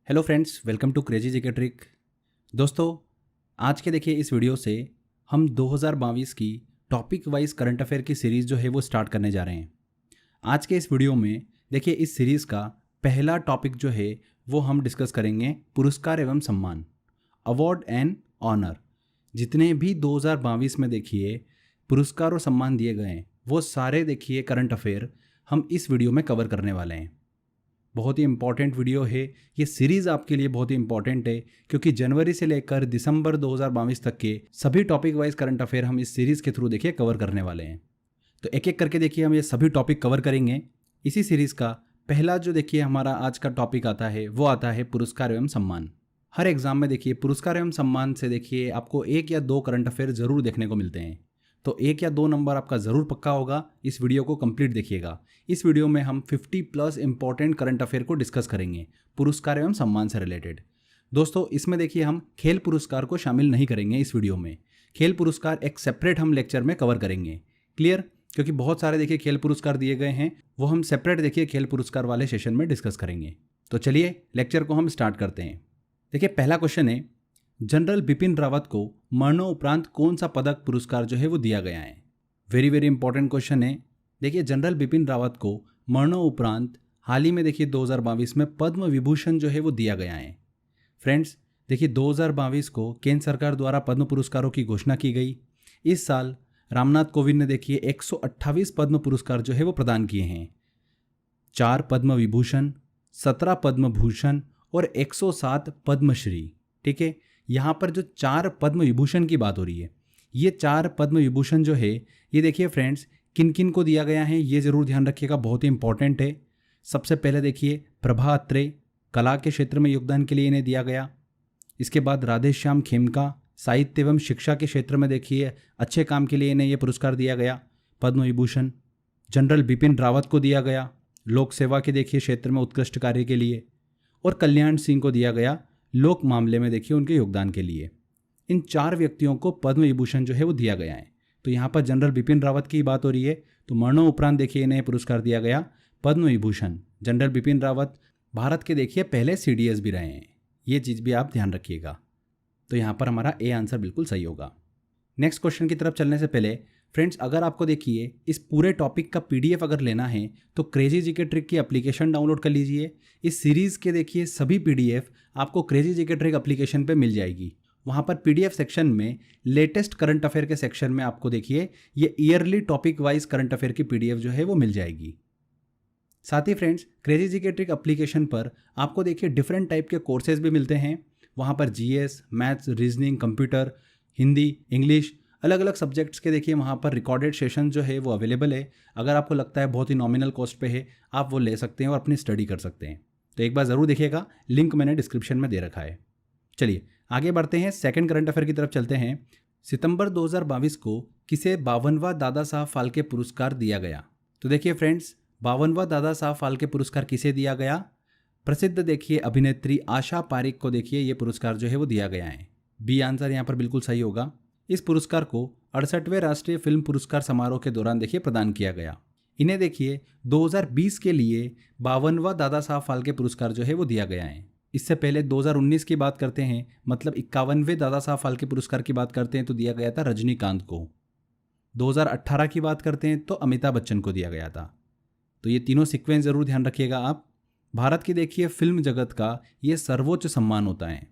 Hello friends, welcome to crazy GK trick. दोस्तों, आज के देखिए इस वीडियो से हम 2022 की टॉपिक वाइज करंट अफेयर की सीरीज़ जो है वो स्टार्ट करने जा रहे हैं। आज के इस वीडियो में देखिए इस सीरीज़ का पहला टॉपिक जो है वो हम डिस्कस करेंगे पुरस्कार एवं सम्मान, अवार्ड एंड ऑनर। जितने भी 2022 में देखिए पुरस्कार और सम्मान दिए गए हैं वो सारे देखिए करंट अफेयर हम इस वीडियो में कवर करने वाले हैं। बहुत ही इंपॉर्टेंट वीडियो है ये सीरीज़, आपके लिए बहुत ही इंपॉर्टेंट है क्योंकि जनवरी से लेकर दिसंबर 2022 तक के सभी टॉपिक वाइज करंट अफेयर हम इस सीरीज़ के थ्रू देखिए कवर करने वाले हैं। तो एक एक करके देखिए हम ये सभी टॉपिक कवर करेंगे। इसी सीरीज़ का पहला जो देखिए हमारा आज का टॉपिक आता है वो आता है पुरस्कार एवं सम्मान। हर एग्जाम में देखिए पुरस्कार एवं सम्मान से देखिए आपको एक या दो करंट अफेयर जरूर देखने को मिलते हैं, तो एक या दो नंबर आपका ज़रूर पक्का होगा। इस वीडियो को कंप्लीट देखिएगा। इस वीडियो में हम 50+ इंपॉर्टेंट करंट अफेयर को डिस्कस करेंगे पुरस्कार एवं सम्मान से रिलेटेड। दोस्तों, इसमें देखिए हम खेल पुरस्कार को शामिल नहीं करेंगे इस वीडियो में। खेल पुरस्कार एक सेपरेट हम लेक्चर में कवर करेंगे। क्लियर? क्योंकि बहुत सारे देखिए खेल पुरस्कार दिए गए हैं, वो हम सेपरेट देखिए खेल पुरस्कार वाले सेशन में डिस्कस करेंगे। तो चलिए लेक्चर को हम स्टार्ट करते हैं। देखिए पहला क्वेश्चन है, जनरल बिपिन रावत को मरणोपरांत कौन सा पदक पुरस्कार जो है वो दिया गया है। वेरी वेरी इंपॉर्टेंट क्वेश्चन है। देखिए जनरल बिपिन रावत को मरणोपरांत हाल ही में देखिए 2022 में पद्म विभूषण जो है वो दिया गया है। फ्रेंड्स, देखिए 2022 को केंद्र सरकार द्वारा पद्म पुरस्कारों की घोषणा की गई। इस साल रामनाथ कोविंद ने देखिए 128 पद्म पुरस्कार जो है वो प्रदान किए हैं। 4 पद्म विभूषण, 17 पद्म भूषण और 107 पद्मश्री। ठीक है, यहाँ पर जो 4 पद्म विभूषण की बात हो रही है, ये 4 पद्म विभूषण जो है ये देखिए फ्रेंड्स किन किन को दिया गया है ये ज़रूर ध्यान रखिएगा, बहुत ही इंपॉर्टेंट है। सबसे पहले देखिए प्रभा अत्रे, कला के क्षेत्र में योगदान के लिए इन्हें दिया गया। इसके बाद राधेश्याम खेमका, साहित्य एवं शिक्षा के क्षेत्र में देखिए अच्छे काम के लिए इन्हें ये पुरस्कार दिया गया, पद्म विभूषण। जनरल बिपिन रावत को दिया गया लोक सेवा के देखिए क्षेत्र में उत्कृष्ट कार्य के लिए, और कल्याण सिंह को दिया गया लोक मामले में देखिए उनके योगदान के लिए। इन 4 व्यक्तियों को पद्म विभूषण जो है वो दिया गया है। तो यहाँ पर जनरल बिपिन रावत की बात हो रही है, तो मरणोपरांत देखिए इन्हें पुरस्कार दिया गया पद्म विभूषण। जनरल बिपिन रावत भारत के देखिए पहले CDS भी रहे हैं, ये चीज़ भी आप ध्यान रखिएगा। तो यहाँ पर हमारा ए आंसर बिल्कुल सही होगा। नेक्स्ट क्वेश्चन की तरफ चलने से पहले फ्रेंड्स, अगर आपको देखिए इस पूरे टॉपिक का PDF अगर लेना है तो क्रेजी जीके ट्रिक की एप्लीकेशन डाउनलोड कर लीजिए। इस सीरीज़ के देखिए सभी PDF आपको क्रेजी जीके ट्रिक एप्लीकेशन पे मिल जाएगी। वहाँ पर PDF सेक्शन में लेटेस्ट करंट अफेयर के सेक्शन में आपको देखिए ये yearly topic wise current affair की PDF जो है वो मिल जाएगी। साथ ही friends, crazy GK trick application पर आपको देखिए डिफरेंट टाइप के कोर्सेज भी मिलते हैं। वहाँ पर GS, maths, reasoning, computer, Hindi, English, अलग अलग सब्जेक्ट्स के देखिए वहाँ पर रिकॉर्डेड सेशन जो है वो अवेलेबल है। अगर आपको लगता है बहुत ही नॉमिनल कॉस्ट पे है, आप वो ले सकते हैं और अपनी स्टडी कर सकते हैं। तो एक बार ज़रूर देखिएगा, लिंक मैंने डिस्क्रिप्शन में दे रखा है। चलिए आगे बढ़ते हैं, सेकंड करंट अफेयर की तरफ चलते हैं। सितंबर 2022 को किसे 52वां दादा साहब फाल्के पुरस्कार दिया गया। तो देखिए फ्रेंड्स, 52वां दादा साहब फाल्के पुरस्कार किसे दिया गया? प्रसिद्ध देखिए अभिनेत्री आशा पारिक को देखिए ये पुरस्कार जो है वो दिया गया है। बी आंसर यहाँ पर बिल्कुल सही होगा। इस पुरस्कार को 68वें राष्ट्रीय फिल्म पुरस्कार समारोह के दौरान देखिए प्रदान किया गया। इन्हें देखिए 2020 के लिए 52वां दादा साहब फाल्के पुरस्कार जो है वो दिया गया है। इससे पहले 2019 की बात करते हैं, मतलब 51वें दादा साहब फाल्के पुरस्कार की बात करते हैं तो दिया गया था रजनीकांत को। 2018 की बात करते हैं तो अमिताभ बच्चन को दिया गया था। तो ये तीनों सीक्वेंस ज़रूर ध्यान रखिएगा आप। भारत की देखिए फिल्म जगत का ये सर्वोच्च सम्मान होता है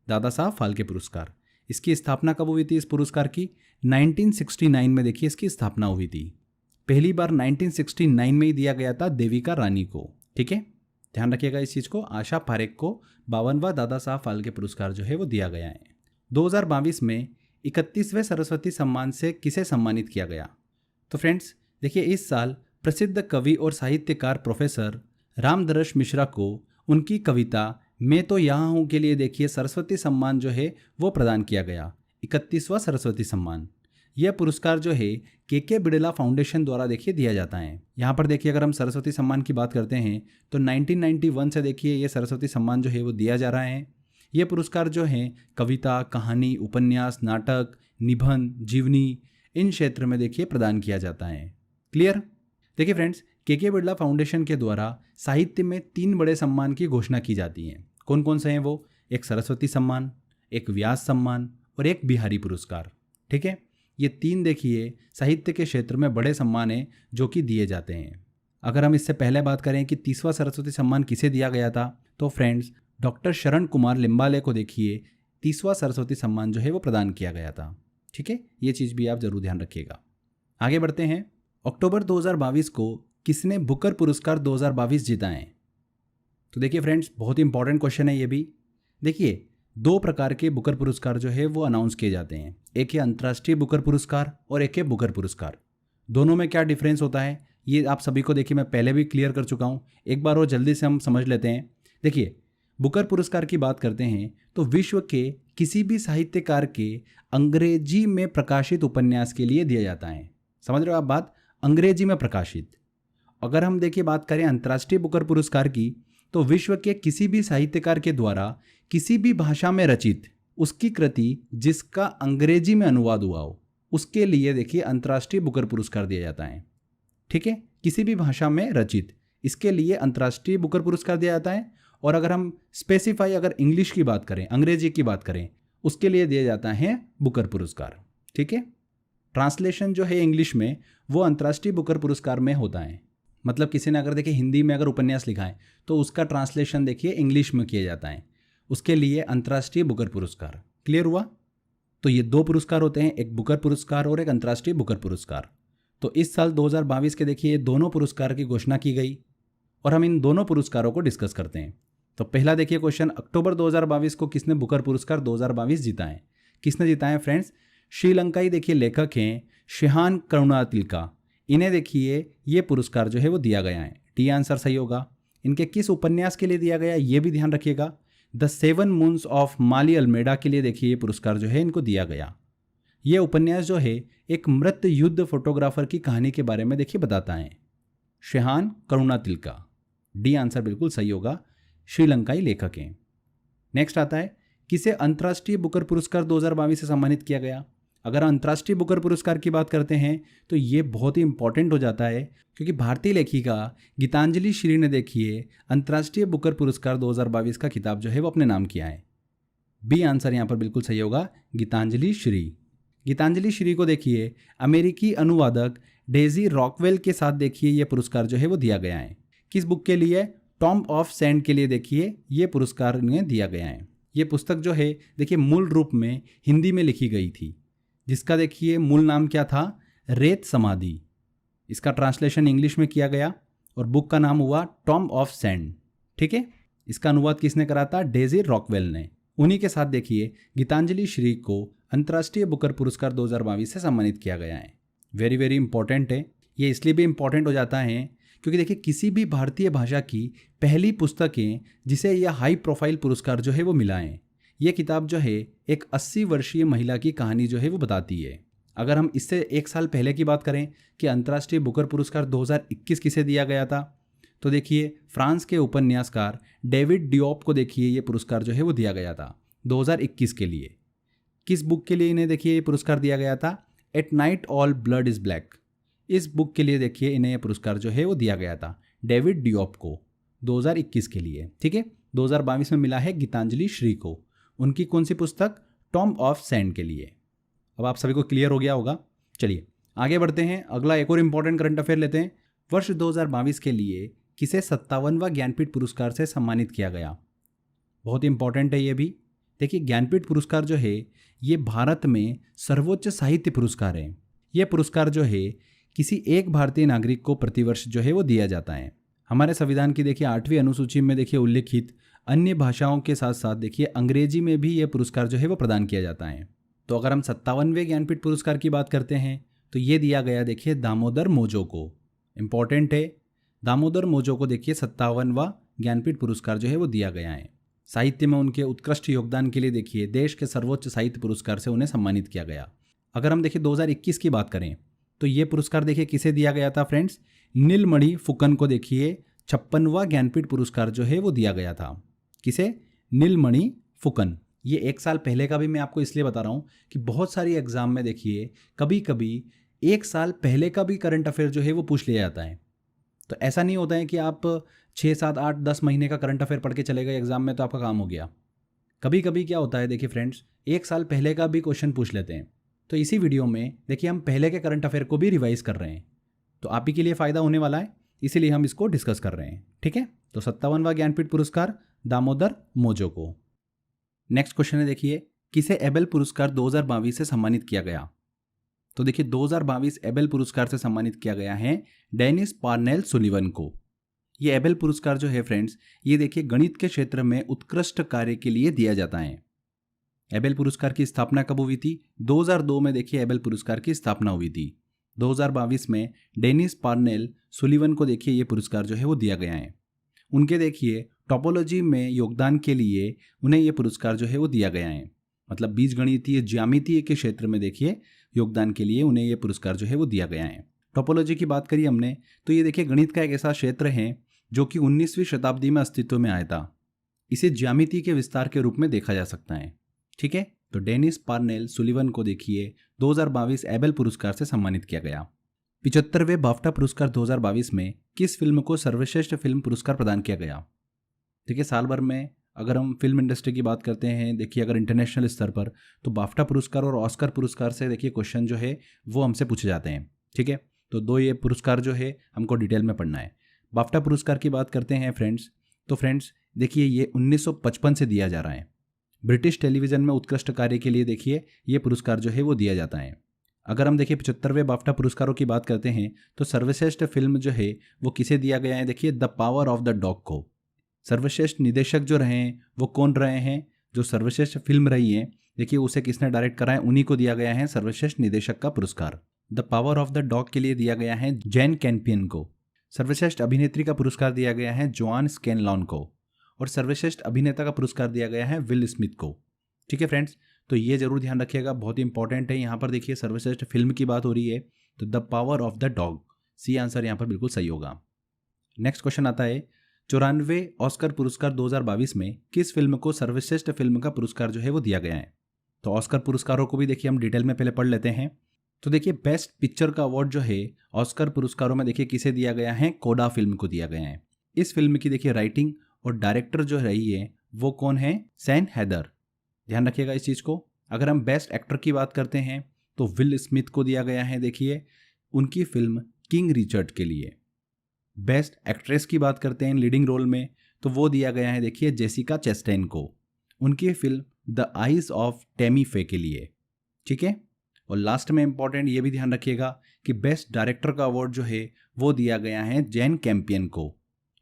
दादा साहब फाल्के पुरस्कार। इसकी स्थापना कब हुई थी इस पुरस्कार की? 1969 में देखिए इसकी स्थापना हुई थी। पहली बार 1969 में ही दिया गया था देविका रानी को। ठीक है, ध्यान रखिएगा इस चीज़ को। आशा पारेख को 52वां दादा साहब फाल्के पुरस्कार जो है वो दिया गया है। 2022 में 31वें सरस्वती सम्मान से किसे सम्मानित किया गया? तो फ्रेंड्स देखिए इस साल प्रसिद्ध कवि और साहित्यकार प्रोफेसर रामदरश मिश्रा को उनकी कविता मैं तो यहाँ हूँ के लिए देखिए सरस्वती सम्मान जो है वो प्रदान किया गया, 31वां सरस्वती सम्मान। यह पुरस्कार जो है के बिड़ला फाउंडेशन द्वारा देखिए दिया जाता है। यहाँ पर देखिए अगर हम सरस्वती सम्मान की बात करते हैं तो 1991 से देखिए ये सरस्वती सम्मान जो है वो दिया जा रहा है। ये पुरस्कार जो है कविता, कहानी, उपन्यास, नाटक, निबंध, जीवनी, इन क्षेत्र में देखिए प्रदान किया जाता है। क्लियर? देखिए फ्रेंड्स, के बिड़ला फाउंडेशन के द्वारा साहित्य में 3 बड़े सम्मान की घोषणा की जाती है। कौन कौन से हैं वो? एक सरस्वती सम्मान, एक व्यास सम्मान और एक बिहारी पुरस्कार। ठीक है, ये 3 देखिए साहित्य के क्षेत्र में बड़े सम्मान हैं जो कि दिए जाते हैं। अगर हम इससे पहले बात करें कि 30वां सरस्वती सम्मान किसे दिया गया था, तो फ्रेंड्स डॉक्टर शरण कुमार लिम्बाले को देखिए 30वां सरस्वती सम्मान जो है वो प्रदान किया गया था। ठीक है, ये चीज़ भी आप जरूर ध्यान रखिएगा। आगे बढ़ते हैं। अक्टूबर 2022 को किसने बुकर पुरस्कार 2022 जीता है? तो देखिए फ्रेंड्स, बहुत ही इंपॉर्टेंट क्वेश्चन है ये भी। देखिए 2 प्रकार के बुकर पुरस्कार जो है वो अनाउंस किए जाते हैं, एक है अंतर्राष्ट्रीय बुकर पुरस्कार और एक है बुकर पुरस्कार। दोनों में क्या डिफरेंस होता है ये आप सभी को देखिए मैं पहले भी क्लियर कर चुका हूँ, एक बार और जल्दी से हम समझ लेते हैं। देखिए बुकर पुरस्कार की बात करते हैं तो विश्व के किसी भी साहित्यकार के अंग्रेजी में प्रकाशित उपन्यास के लिए दिया जाता है। समझ रहे हो आप बात, अंग्रेजी में प्रकाशित। अगर हम देखिए बात करें अंतर्राष्ट्रीय बुकर पुरस्कार की, तो विश्व के किसी भी साहित्यकार के द्वारा किसी भी भाषा में रचित उसकी कृति जिसका अंग्रेजी में अनुवाद हुआ हो, उसके लिए देखिए अंतर्राष्ट्रीय बुकर पुरस्कार दिया जाता है। ठीक है, किसी भी भाषा में रचित, इसके लिए अंतर्राष्ट्रीय बुकर पुरस्कार दिया जाता है। और अगर हम स्पेसिफाई अगर इंग्लिश की बात करें, अंग्रेजी की बात करें, उसके लिए दिया जाता है बुकर पुरस्कार। ठीक है, ट्रांसलेशन जो है इंग्लिश में वो अंतर्राष्ट्रीय बुकर पुरस्कार में होता है। मतलब किसी ने अगर देखिए हिंदी में अगर उपन्यास लिखा है तो उसका ट्रांसलेशन देखिए इंग्लिश में किया जाता है, उसके लिए अंतर्राष्ट्रीय बुकर पुरस्कार। क्लियर हुआ? तो ये 2 पुरस्कार होते हैं, एक बुकर पुरस्कार और एक अंतर्राष्ट्रीय बुकर पुरस्कार। तो इस साल 2022 के देखिए दोनों पुरस्कार की घोषणा की गई और हम इन दोनों पुरस्कारों को डिस्कस करते हैं। तो पहला देखिए क्वेश्चन, अक्टूबर 2022 को किसने बुकर पुरस्कार 2022 जीता है? किसने जीता है फ्रेंड्स? श्रीलंकाई देखिए लेखक हैं शेहान करुणातिलका। इन्हें देखिए ये पुरस्कार जो है वो दिया गया है। डी आंसर सही होगा। इनके किस उपन्यास के लिए दिया गया ये भी ध्यान रखिएगा। The 7 moons of Maali Almeida के लिए देखिए ये पुरस्कार जो है इनको दिया गया। ये उपन्यास जो है एक मृत युद्ध फोटोग्राफर की कहानी के बारे में देखिए बताता है। शेहान करुणातिलका, डी आंसर बिल्कुल सही होगा, श्रीलंकाई लेखक हैं। नेक्स्ट आता है, किसे अंतर्राष्ट्रीय बुकर पुरस्कार 2022 से सम्मानित किया गया? अगर अंतर्राष्ट्रीय बुकर पुरस्कार की बात करते हैं तो ये बहुत ही इंपॉर्टेंट हो जाता है, क्योंकि भारतीय लेखिका गीतांजलि श्री ने देखिए अंतर्राष्ट्रीय बुकर पुरस्कार 2022 का खिताब जो है वो अपने नाम किया है। बी आंसर यहाँ पर बिल्कुल सही होगा, गीतांजलि श्री। गीतांजलि श्री को देखिए अमेरिकी अनुवादक डेजी रॉकवेल के साथ देखिए ये पुरस्कार जो है वो दिया गया है। किस बुक के लिए? टॉम्ब ऑफ सैंड के लिए देखिए ये पुरस्कार इन्हें दिया गया है। ये पुस्तक जो है देखिए मूल रूप में हिंदी में लिखी गई थी, जिसका देखिए मूल नाम क्या था? रेत समाधि। इसका ट्रांसलेशन इंग्लिश में किया गया और बुक का नाम हुआ टॉम्ब ऑफ सैंड। ठीक है, इसका अनुवाद किसने करा था? डेजी रॉकवेल ने। उन्हीं के साथ देखिए गीतांजलि श्री को अंतर्राष्ट्रीय बुकर पुरस्कार 2022 से सम्मानित किया गया है। वेरी वेरी इंपॉर्टेंट है। ये इसलिए भी इंपॉर्टेंट हो जाता है क्योंकि देखिए किसी भी भारतीय भाषा की पहली पुस्तक है जिसे यह हाई प्रोफाइल पुरस्कार जो है वो मिला है। ये किताब जो है एक 80 वर्षीय महिला की कहानी जो है वो बताती है। अगर हम इससे 1 साल पहले की बात करें कि अंतर्राष्ट्रीय बुकर पुरस्कार 2021 किसे दिया गया था, तो देखिए फ्रांस के उपन्यासकार डेविड डियोप को देखिए ये पुरस्कार जो है वो दिया गया था 2021 के लिए। किस बुक के लिए इन्हें देखिए ये पुरस्कार दिया गया था? At night all blood is black. इस बुक के लिए देखिए इन्हें ये पुरस्कार जो है वो दिया गया था डेविड डियोप को 2021 के लिए। ठीक है, 2022 में मिला है गीतांजलि श्री को, उनकी कौन सी पुस्तक? टॉम्ब ऑफ सैंड के लिए। अब आप सभी को क्लियर हो गया होगा। चलिए आगे बढ़ते हैं, अगला एक और इंपॉर्टेंट करंट अफेयर लेते हैं। वर्ष 2022 के लिए किसे 57वां ज्ञानपीठ पुरस्कार से सम्मानित किया गया? बहुत इंपॉर्टेंट है ये भी। देखिए ज्ञानपीठ पुरस्कार जो है ये भारत में सर्वोच्च साहित्य पुरस्कार है। ये पुरस्कार जो है किसी एक भारतीय नागरिक को प्रतिवर्ष जो है वो दिया जाता है। हमारे संविधान की देखिए 8वीं अनुसूची में देखिए उल्लिखित अन्य भाषाओं के साथ साथ देखिए अंग्रेजी में भी ये पुरस्कार जो है वो प्रदान किया जाता है। तो अगर हम 57वें ज्ञानपीठ पुरस्कार की बात करते हैं तो ये दिया गया देखिए दामोदर मोजो को। इम्पॉर्टेंट है, दामोदर मोजो को देखिए 57वां ज्ञानपीठ पुरस्कार जो है वो दिया गया है। साहित्य में उनके उत्कृष्ट योगदान के लिए देखिए देश के सर्वोच्च साहित्य पुरस्कार से उन्हें सम्मानित किया गया। अगर हम देखिए 2021 की बात करें तो ये पुरस्कार देखिए किसे दिया गया था फ्रेंड्स? नीलमणि फुकन को देखिए 56वां ज्ञानपीठ पुरस्कार जो है वो दिया गया था। किसे? नीलमणि फुकन। ये 1 साल पहले का भी मैं आपको इसलिए बता रहा हूँ कि बहुत सारी एग्जाम में देखिए कभी कभी 1 साल पहले का भी करंट अफेयर जो है वो पूछ लिया जाता है। तो ऐसा नहीं होता है कि आप 6 7 8 10 महीने का करंट अफेयर पढ़ के चले गए एग्जाम में तो आपका काम हो गया। कभी कभी क्या होता है देखिए फ्रेंड्स, एक साल पहले का भी क्वेश्चन पूछ लेते हैं। तो इसी वीडियो में देखिए हम पहले के करंट अफेयर को भी रिवाइज कर रहे हैं, तो आप ही के लिए फ़ायदा होने वाला है, इसीलिए हम इसको डिस्कस कर रहे हैं। ठीक है, तो 57वां ज्ञानपीठ पुरस्कार दामोदर मोजो को। नेक्स्ट क्वेश्चन है देखिए, किसे एबेल पुरस्कार 2022 से सम्मानित किया गया? तो देखिए 2022 एबेल पुरस्कार से सम्मानित किया गया है डेनिस पार्नेल सुलिवन को। ये एबेल पुरस्कार जो है फ्रेंड्स, ये देखिए गणित के क्षेत्र में उत्कृष्ट कार्य के लिए दिया जाता है। एबेल पुरस्कार की स्थापना कब हुई थी? 2002 में देखिए एबेल पुरस्कार की स्थापना हुई थी। 2022 में डेनिस पार्नेल सुलिवन को देखिए ये पुरस्कार जो है वो दिया गया है। उनके देखिए टोपोलॉजी में योगदान के लिए उन्हें ये पुरस्कार जो है वो दिया गया है। मतलब बीजगणितीय ज्यामितीय के क्षेत्र में देखिए योगदान के लिए उन्हें ये पुरस्कार जो है वो दिया गया है। टोपोलॉजी की बात करी हमने, तो ये देखिए गणित का एक ऐसा क्षेत्र है जो कि 19वीं शताब्दी में अस्तित्व में आया था। इसे ज्यामिति के विस्तार के रूप में देखा जा सकता है। ठीक है, तो डेनिस पार्नेल सुलिवन को देखिए 2022 एबेल पुरस्कार से सम्मानित किया गया। 75वें बाफ्टा पुरस्कार 2022 में किस फिल्म को सर्वश्रेष्ठ फिल्म पुरस्कार प्रदान किया गया? देखिए साल भर में अगर हम फिल्म इंडस्ट्री की बात करते हैं, देखिए अगर इंटरनेशनल स्तर पर, तो बाफ्टा पुरस्कार और ऑस्कर पुरस्कार से देखिए क्वेश्चन जो है वो हमसे पूछे जाते हैं। ठीक है, तो दो ये पुरस्कार जो है हमको डिटेल में पढ़ना है। बाफ्टा पुरस्कार की बात करते हैं फ्रेंड्स, तो फ्रेंड्स देखिए ये 1955 से दिया जा रहा है। ब्रिटिश टेलीविज़न में उत्कृष्ट कार्य के लिए देखिए ये पुरस्कार जो है वो दिया जाता है। अगर हम देखिए 75वें बाफ्टा पुरस्कारों की बात करते हैं, तो सर्वश्रेष्ठ फिल्म जो है वो किसे दिया गया है? देखिए the power of the dog को। सर्वश्रेष्ठ निदेशक जो रहे हैं वो कौन रहे हैं? जो सर्वश्रेष्ठ फिल्म रही है देखिए उसे किसने डायरेक्ट करा है, उन्हीं को दिया गया है सर्वश्रेष्ठ निदेशक का पुरस्कार। The power of the dog के लिए दिया गया है जैन कैम्पियन को। सर्वश्रेष्ठ अभिनेत्री का पुरस्कार दिया गया है जोआन स्कैनलॉन को। और सर्वश्रेष्ठ अभिनेता का पुरस्कार दिया गया है विल स्मिथ को। ठीक है फ्रेंड्स, तो ये जरूर ध्यान रखिएगा, बहुत ही इंपॉर्टेंट है। यहाँ पर देखिए सर्वश्रेष्ठ फिल्म की बात हो रही है, तो the power of the dog, C answer यहाँ पर बिल्कुल सही होगा। नेक्स्ट क्वेश्चन आता है, 94वें ऑस्कर पुरस्कार 2022 में किस फिल्म को सर्वश्रेष्ठ फिल्म का पुरस्कार जो है वो दिया गया है? तो ऑस्कर पुरस्कारों को भी देखिए हम डिटेल में पहले पढ़ लेते हैं। तो देखिए बेस्ट पिक्चर का अवार्ड जो है ऑस्कर पुरस्कारों में देखिए किसे दिया गया है? कोडा फिल्म को दिया गया है। इस फिल्म की देखिए राइटिंग और डायरेक्टर जो रही है वो कौन है? सैम हैदर। ध्यान रखिएगा इस चीज़ को। अगर हम बेस्ट एक्टर की बात करते हैं तो विल स्मिथ को दिया गया है देखिए उनकी फिल्म किंग रिचर्ड के लिए। बेस्ट एक्ट्रेस की बात करते हैं लीडिंग रोल में, तो वो दिया गया है देखिए जेसिका चेस्टेन को, उनकी film the eyes of Temi फे के लिए। ठीक है, और लास्ट में इंपॉर्टेंट ये भी ध्यान रखिएगा कि बेस्ट डायरेक्टर का अवार्ड जो है वो दिया गया है जैन कैम्पियन को,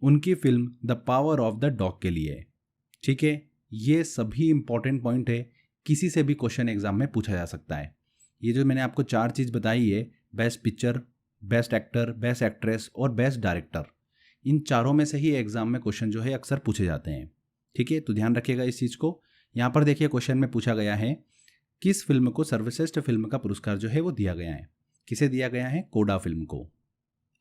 उनकी film the power of the dog के लिए। ठीक है, ये सभी इंपॉर्टेंट पॉइंट है, किसी से भी क्वेश्चन एग्जाम में पूछा जा सकता है। ये जो मैंने आपको 4 चीज़ बताई है, best picture, best actor, best actress और बेस्ट डायरेक्टर, इन चारों में से ही एग्जाम में क्वेश्चन जो है अक्सर पूछे जाते हैं। ठीक है, तो ध्यान रखिएगा इस चीज़ को। यहाँ पर देखिए क्वेश्चन में पूछा गया है किस फिल्म को सर्वश्रेष्ठ फिल्म का पुरस्कार जो है वो दिया गया है? किसे दिया गया है? कोडा फिल्म को।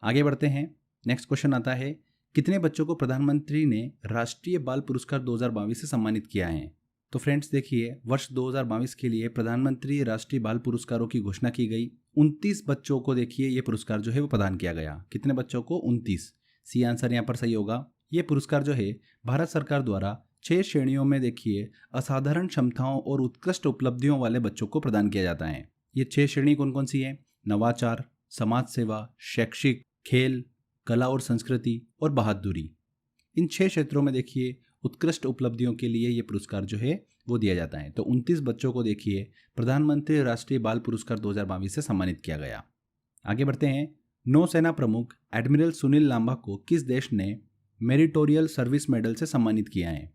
आगे बढ़ते हैं। नेक्स्ट क्वेश्चन आता है, कितने बच्चों को प्रधानमंत्री ने राष्ट्रीय बाल पुरस्कार 2022 से सम्मानित किया है? तो फ्रेंड्स देखिए वर्ष 2022 के लिए प्रधानमंत्री राष्ट्रीय बाल पुरस्कारों की घोषणा की गई। 29 बच्चों को देखिए ये पुरस्कार जो है वो प्रदान किया गया। कितने बच्चों को? 29। सी आंसर यहाँ पर सही होगा। ये पुरस्कार जो है भारत सरकार द्वारा 6 श्रेणियों में देखिए असाधारण क्षमताओं और उत्कृष्ट उपलब्धियों वाले बच्चों को प्रदान किया जाता है। ये 6 श्रेणी कौन कौन सी है? नवाचार, समाज सेवा, शैक्षिक, खेल, कला और संस्कृति और बहादुरी। इन 6 क्षेत्रों में देखिए उत्कृष्ट उपलब्धियों के लिए ये पुरस्कार जो है वो दिया जाता है। तो 29 बच्चों को देखिए प्रधानमंत्री राष्ट्रीय बाल पुरस्कार 2022 से सम्मानित किया गया। आगे बढ़ते हैं। नौसेना प्रमुख एडमिरल सुनील लांबा को किस देश ने मेरिटोरियल सर्विस मेडल से सम्मानित किया है?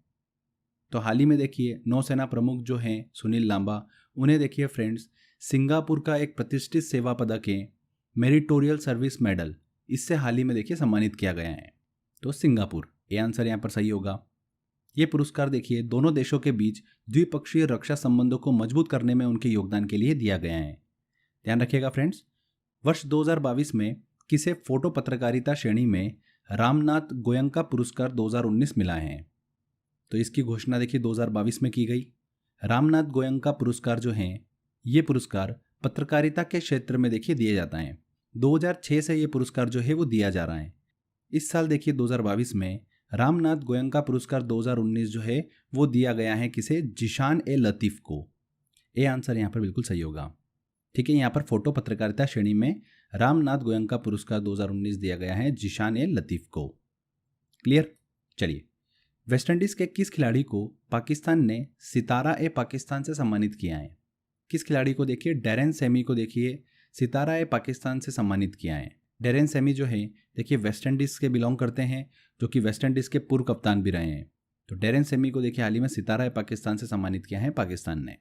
तो हाल ही में देखिए नौसेना प्रमुख जो हैं सुनील लांबा, उन्हें देखिए फ्रेंड्स सिंगापुर का एक प्रतिष्ठित सेवा पदक है मेरिटोरियल सर्विस मेडल, इससे हाल ही में देखिए सम्मानित किया गया है। तो सिंगापुर, ये आंसर यहाँ पर सही होगा। ये पुरस्कार देखिए दोनों देशों के बीच द्विपक्षीय रक्षा संबंधों को मजबूत करने में उनके योगदान के लिए दिया गया है। ध्यान रखिएगा फ्रेंड्स। वर्ष 2022 में किसे फोटो पत्रकारिता श्रेणी में रामनाथ गोयंका पुरस्कार 2019 मिला है? तो इसकी घोषणा देखिए 2022 में की गई। रामनाथ गोयंका पुरस्कार जो हैं ये पुरस्कार पत्रकारिता के क्षेत्र में देखिए दिए जाता है। 2006 से ये पुरस्कार जो है वो दिया जा रहा है। इस साल देखिए 2022 में रामनाथ गोयनका पुरस्कार 2019 जो है वो दिया गया है किसे? जिशान ए लतीफ़ को। ए आंसर यहाँ पर बिल्कुल सही होगा। ठीक है, यहाँ पर फोटो पत्रकारिता श्रेणी में रामनाथ गोयनका पुरस्कार 2019 दिया गया है जिशान ए लतीफ़ को। क्लियर? चलिए, वेस्टइंडीज के किस खिलाड़ी को पाकिस्तान ने सितारा ए पाकिस्तान से सम्मानित किया है? किस खिलाड़ी को देखिए? डैरेन सेमी को देखिए सितारा ए पाकिस्तान से सम्मानित किया है। डैरेन सेमी जो है देखिए वेस्टइंडीज के बिलोंग करते हैं, जो कि वेस्टइंडीज के पूर्व कप्तान भी रहे हैं। तो डैरेन सेमी को देखिए हाल ही में सितारा ए पाकिस्तान से सम्मानित किया है पाकिस्तान ने।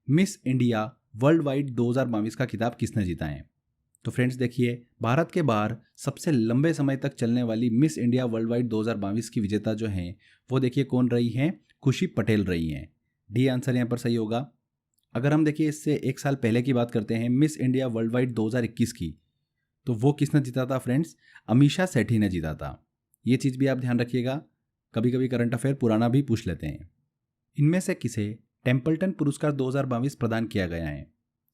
मिस इंडिया वर्ल्ड वाइड 2022 का खिताब किसने जीता है? तो फ्रेंड्स देखिए, भारत के बाहर सबसे लंबे समय तक चलने वाली मिस इंडिया वर्ल्ड वाइड 2022 की विजेता जो हैं वो देखिए कौन रही हैं? खुशी पटेल रही हैं। डी आंसर यहाँ पर सही होगा। अगर हम देखिए इससे एक साल पहले की बात करते हैं मिस इंडिया वर्ल्ड वाइड 2021 की, तो वो किसने जीता था फ्रेंड्स? अमीषा सेठी ने जीता था। ये चीज़ भी आप ध्यान रखिएगा, कभी कभी करंट अफेयर पुराना भी पूछ लेते हैं। इनमें से किसे टेम्पल्टन पुरस्कार 2022 प्रदान किया गया है?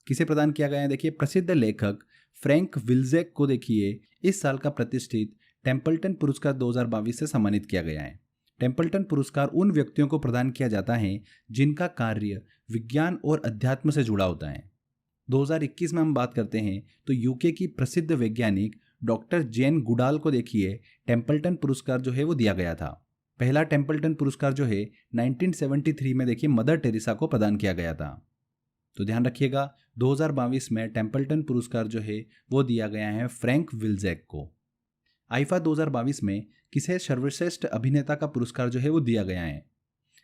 किसे प्रदान किया गया है? देखिए, प्रसिद्ध लेखक फ्रैंक विल्जेक को देखिए इस साल का प्रतिष्ठित टेम्पल्टन पुरस्कार 2022 से सम्मानित किया गया है। टेम्पल्टन पुरस्कार उन व्यक्तियों को प्रदान किया जाता है जिनका कार्य विज्ञान और अध्यात्म से जुड़ा होता है। 2021 में हम बात करते हैं तो यूके की प्रसिद्ध वैज्ञानिक डॉक्टर जेन गुडाल को देखिए टेम्पल्टन पुरस्कार जो है वो दिया गया था। पहला टेम्पल्टन पुरस्कार जो है 1973 में देखिए मदर टेरेसा को प्रदान किया गया था। तो ध्यान रखिएगा 2022 में टेम्पल्टन पुरस्कार जो है वो दिया गया है फ्रैंक विल्जेक को। आईफा 2022 में किसे सर्वश्रेष्ठ अभिनेता का पुरस्कार जो है वो दिया गया है?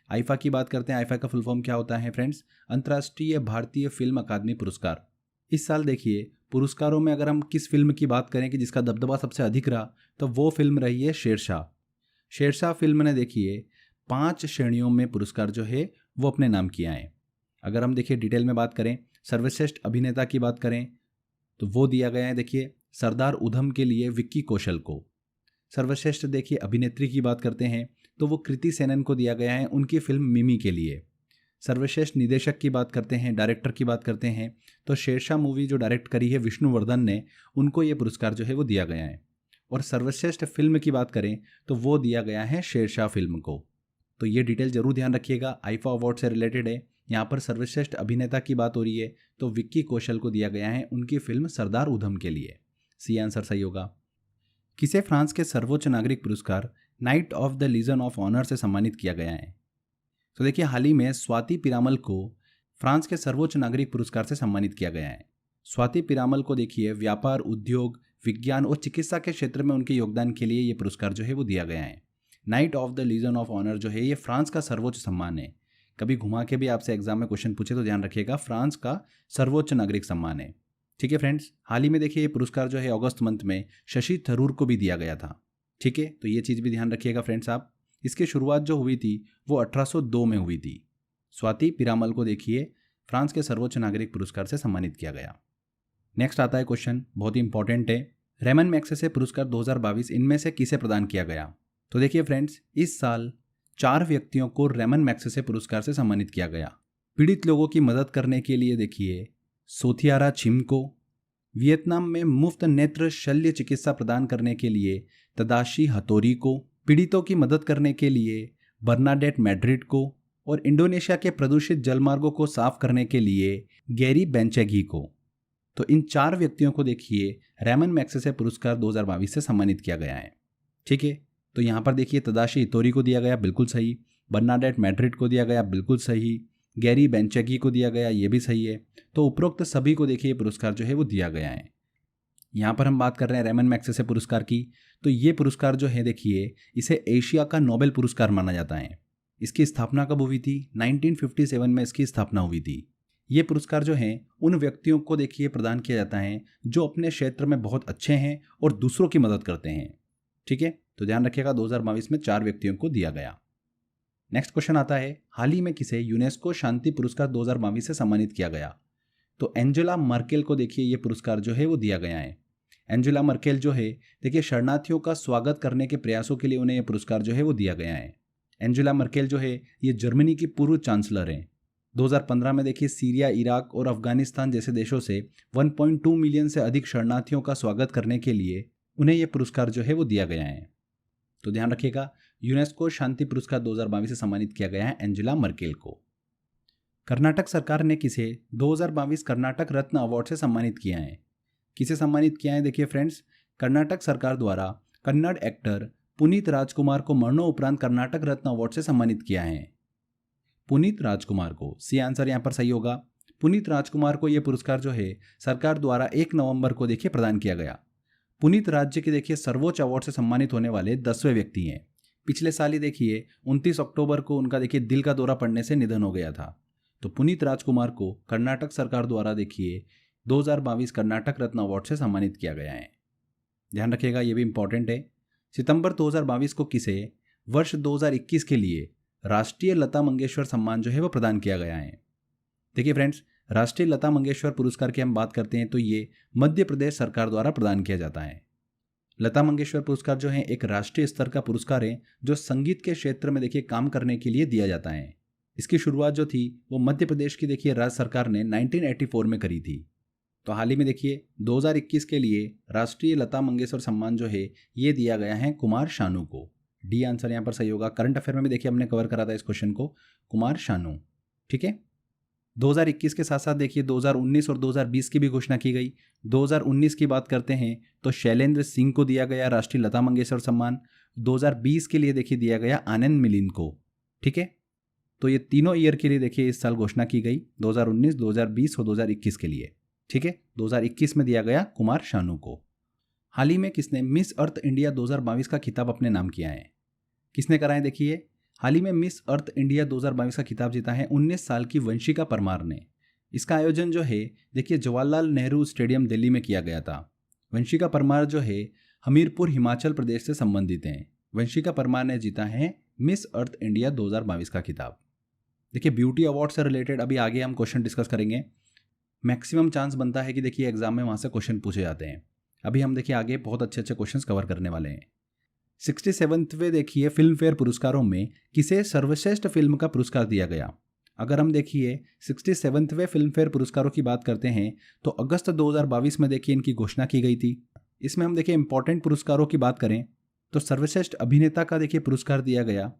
आईफा की बात करते हैं। आईफा का फुल फॉर्म क्या होता है फ्रेंड्स? अंतर्राष्ट्रीय भारतीय फिल्म अकादमी पुरस्कार। इस साल देखिए पुरस्कारों में अगर हम किस फिल्म की बात करें कि जिसका दबदबा सबसे अधिक रहा, तो वो फिल्म रही है शेरशाह। शेरशाह फिल्म ने देखिए 5 श्रेणियों में पुरस्कार जो है वो अपने नाम किया है। अगर हम देखिए डिटेल में बात करें, सर्वश्रेष्ठ अभिनेता की बात करें तो वो दिया गया है देखिए सरदार उधम के लिए विक्की कौशल को। सर्वश्रेष्ठ देखिए अभिनेत्री की बात करते हैं तो वो कृति सेनन को दिया गया है उनकी फिल्म मिमी के लिए। सर्वश्रेष्ठ निदेशक की बात करते हैं, डायरेक्टर की बात करते हैं तो शेरशाह मूवी जो डायरेक्ट करी है विष्णुवर्धन ने, उनको ये पुरस्कार जो है वो दिया गया है। और सर्वश्रेष्ठ फिल्म की बात करें तो वो दिया गया है शेरशाह फिल्म को। तो ये डिटेल जरूर ध्यान रखिएगा, आईफा अवार्ड से रिलेटेड है। यहाँ पर सर्वश्रेष्ठ अभिनेता की बात हो रही है तो विक्की कौशल को दिया गया है उनकी फिल्म सरदार उधम के लिए। सी आंसर सही होगा। किसे फ्रांस के सर्वोच्च नागरिक पुरस्कार Knight of the Legion of Honour से सम्मानित किया गया है? तो देखिए हाल ही में स्वाति पिरामल को फ्रांस के सर्वोच्च नागरिक पुरस्कार से सम्मानित किया गया है। स्वाति पिरामल को देखिए व्यापार, उद्योग, विज्ञान और चिकित्सा के क्षेत्र में उनके योगदान के लिए ये पुरस्कार जो है वो दिया गया है। Knight of the Legion of Honour जो है ये फ्रांस का सर्वोच्च सम्मान है। कभी घुमा के भी आपसे एग्जाम में क्वेश्चन पूछे तो ध्यान रखिएगा, फ्रांस का सर्वोच्च नागरिक सम्मान है। ठीक है फ्रेंड्स, हाल ही में देखिए ये पुरस्कार जो है अगस्त मंथ में शशि थरूर को भी दिया गया था। ठीक है, तो ये चीज़ भी ध्यान रखिएगा फ्रेंड्स आप। इसकी शुरुआत जो हुई थी वो 1802 में हुई थी। स्वाति पिरामल को देखिए फ्रांस के सर्वोच्च नागरिक पुरस्कार से सम्मानित किया गया। नेक्स्ट आता है क्वेश्चन, बहुत ही इंपॉर्टेंट है। रेमन मैग्सेसे पुरस्कार 2022 इनमें से किसे प्रदान किया गया? तो देखिए फ्रेंड्स, इस साल 4 व्यक्तियों को रेमन मैग्सेसे पुरस्कार से सम्मानित किया गया। पीड़ित लोगों की मदद करने के लिए देखिए सोथियारा छिम को, वियतनाम में मुफ्त नेत्र शल्य चिकित्सा प्रदान करने के लिए तदाशी हथोरी को, पीड़ितों की मदद करने के लिए बर्नाडेट मैड्रिड को और इंडोनेशिया के प्रदूषित जलमार्गों को साफ करने के लिए गैरी बेंचेगी को। तो इन 4 व्यक्तियों को देखिए रेमन मैग्सेसे पुरस्कार 2022 से सम्मानित किया गया है। ठीक है, तो यहाँ पर देखिए तदाशी हितोरी को दिया गया, बिल्कुल सही। बर्नाडेट मैड्रिड को दिया गया, बिल्कुल सही। गैरी बेंचेगी को दिया गया, ये भी सही है। तो उपरोक्त सभी को देखिए पुरस्कार जो है वो दिया गया है। यहाँ पर हम बात कर रहे हैं रेमन मैग्सेसे पुरस्कार की, तो ये पुरस्कार जो है देखिए इसे एशिया का नोबेल पुरस्कार माना जाता है। इसकी स्थापना कब हुई थी? 1957 में इसकी स्थापना हुई थी। ये पुरस्कार जो है उन व्यक्तियों को देखिए प्रदान किया जाता है जो अपने क्षेत्र में बहुत अच्छे हैं और दूसरों की मदद करते हैं। ठीक है, तो ध्यान रखिएगा 2022 में 4 व्यक्तियों को दिया गया। नेक्स्ट क्वेश्चन आता है, हाल ही में किसे यूनेस्को शांति पुरस्कार 2022 से सम्मानित किया गया? तो एंजेला मर्केल को देखिए ये पुरस्कार जो है वो दिया गया है। एंजेला मर्केल जो है देखिए शरणार्थियों का स्वागत करने के प्रयासों के लिए उन्हें यह पुरस्कार जो है वो दिया गया है। एंजेला मर्केल जो है ये जर्मनी की पूर्व चांसलर हैं। 2015 में देखिए सीरिया, इराक और अफगानिस्तान जैसे देशों से 1.2 मिलियन से अधिक शरणार्थियों का स्वागत करने के लिए उन्हें यह पुरस्कार जो है वो दिया गया है। तो ध्यान रखिएगा, यूनेस्को शांति पुरस्कार 2022 से सम्मानित किया गया है एंजेला मर्केल को। कर्नाटक सरकार ने किसे 2022 कर्नाटक रत्न अवार्ड से सम्मानित किया है? किसे सम्मानित किया है? देखिए फ्रेंड्स, कर्नाटक सरकार द्वारा कन्नड़ एक्टर पुनीत राजकुमार को मरणोपरांत कर्नाटक रत्न अवार्ड से सम्मानित किया है। पुनीत राजकुमार को, सी आंसर यहाँ पर सही होगा। पुनीत राजकुमार को यह पुरस्कार जो है सरकार द्वारा 1 नवंबर को देखिए प्रदान किया गया। पुनीत राज्य के देखिए सर्वोच्च अवार्ड से सम्मानित होने वाले 10वें व्यक्ति हैं। पिछले साल ही देखिए 29 अक्टूबर को उनका देखिए दिल का दौरा पड़ने से निधन हो गया था। तो पुनीत राजकुमार को कर्नाटक सरकार द्वारा देखिए 2022 कर्नाटक रत्न अवार्ड से सम्मानित किया गया है। ध्यान रखिएगा, ये भी इंपॉर्टेंट है। सितंबर 2022 को किसे वर्ष 2021 के लिए राष्ट्रीय लता मंगेशकर सम्मान जो है वो प्रदान किया गया है? देखिए फ्रेंड्स, राष्ट्रीय लता मंगेशकर पुरस्कार की हम बात करते हैं तो ये मध्य प्रदेश सरकार द्वारा प्रदान किया जाता है। लता मंगेशकर पुरस्कार जो है एक राष्ट्रीय स्तर का पुरस्कार है जो संगीत के क्षेत्र में देखिए काम करने के लिए दिया जाता है। इसकी शुरुआत जो थी वो मध्य प्रदेश की देखिए राज्य सरकार ने 1984 में करी थी। तो हाल ही में देखिए 2021 के लिए राष्ट्रीय लता मंगेशकर सम्मान जो है ये दिया गया है कुमार शानू को। डी आंसर यहाँ पर सही होगा। करंट अफेयर में भी देखिए हमने कवर करा था इस क्वेश्चन को, कुमार शानू। ठीक है, 2021 के साथ साथ देखिए 2019 और 2020 की भी घोषणा की गई। 2019 की बात करते हैं तो शैलेंद्र सिंह को दिया गया राष्ट्रीय लता मंगेशकर सम्मान। 2020 के लिए देखिए दिया गया आनंद मिलिंद को। ठीक है, तो ये तीनों ईयर के लिए देखिए इस साल घोषणा की गई, 2019, 2020 और 2021 के लिए। ठीक है, 2021 में दिया गया कुमार शानू को। हाल ही में किसने मिस अर्थ इंडिया 2022 का खिताब अपने नाम किया है? किसने करा है? देखिए, हाल ही में मिस अर्थ इंडिया 2022 का खिताब जीता है 19 साल की वंशिका परमार ने। इसका आयोजन जो है देखिए जवाहरलाल नेहरू स्टेडियम दिल्ली में किया गया था। वंशिका परमार जो है हमीरपुर हिमाचल प्रदेश से संबंधित हैं। वंशिका परमार ने जीता है मिस अर्थ इंडिया 2022 का खिताब। देखिए, ब्यूटी अवार्ड से रिलेटेड अभी आगे हम क्वेश्चन डिस्कस करेंगे। मैक्सिमम चांस बनता है कि देखिए एग्जाम में वहाँ से क्वेश्चन पूछे जाते हैं। अभी हम देखिए आगे बहुत अच्छे अच्छे क्वेश्चंस कवर करने वाले हैं। 67वें देखिए फिल्म फेयर पुरस्कारों में किसे सर्वश्रेष्ठ फिल्म का पुरस्कार दिया गया? अगर हम देखिए 67वें फिल्म फेयर पुरस्कारों की बात करते हैं तो अगस्त 2022 में देखिए इनकी घोषणा की गई थी। इसमें हम देखिए इंपॉर्टेंट पुरस्कारों की बात करें तो सर्वश्रेष्ठ अभिनेता का देखिए पुरस्कार दिया गया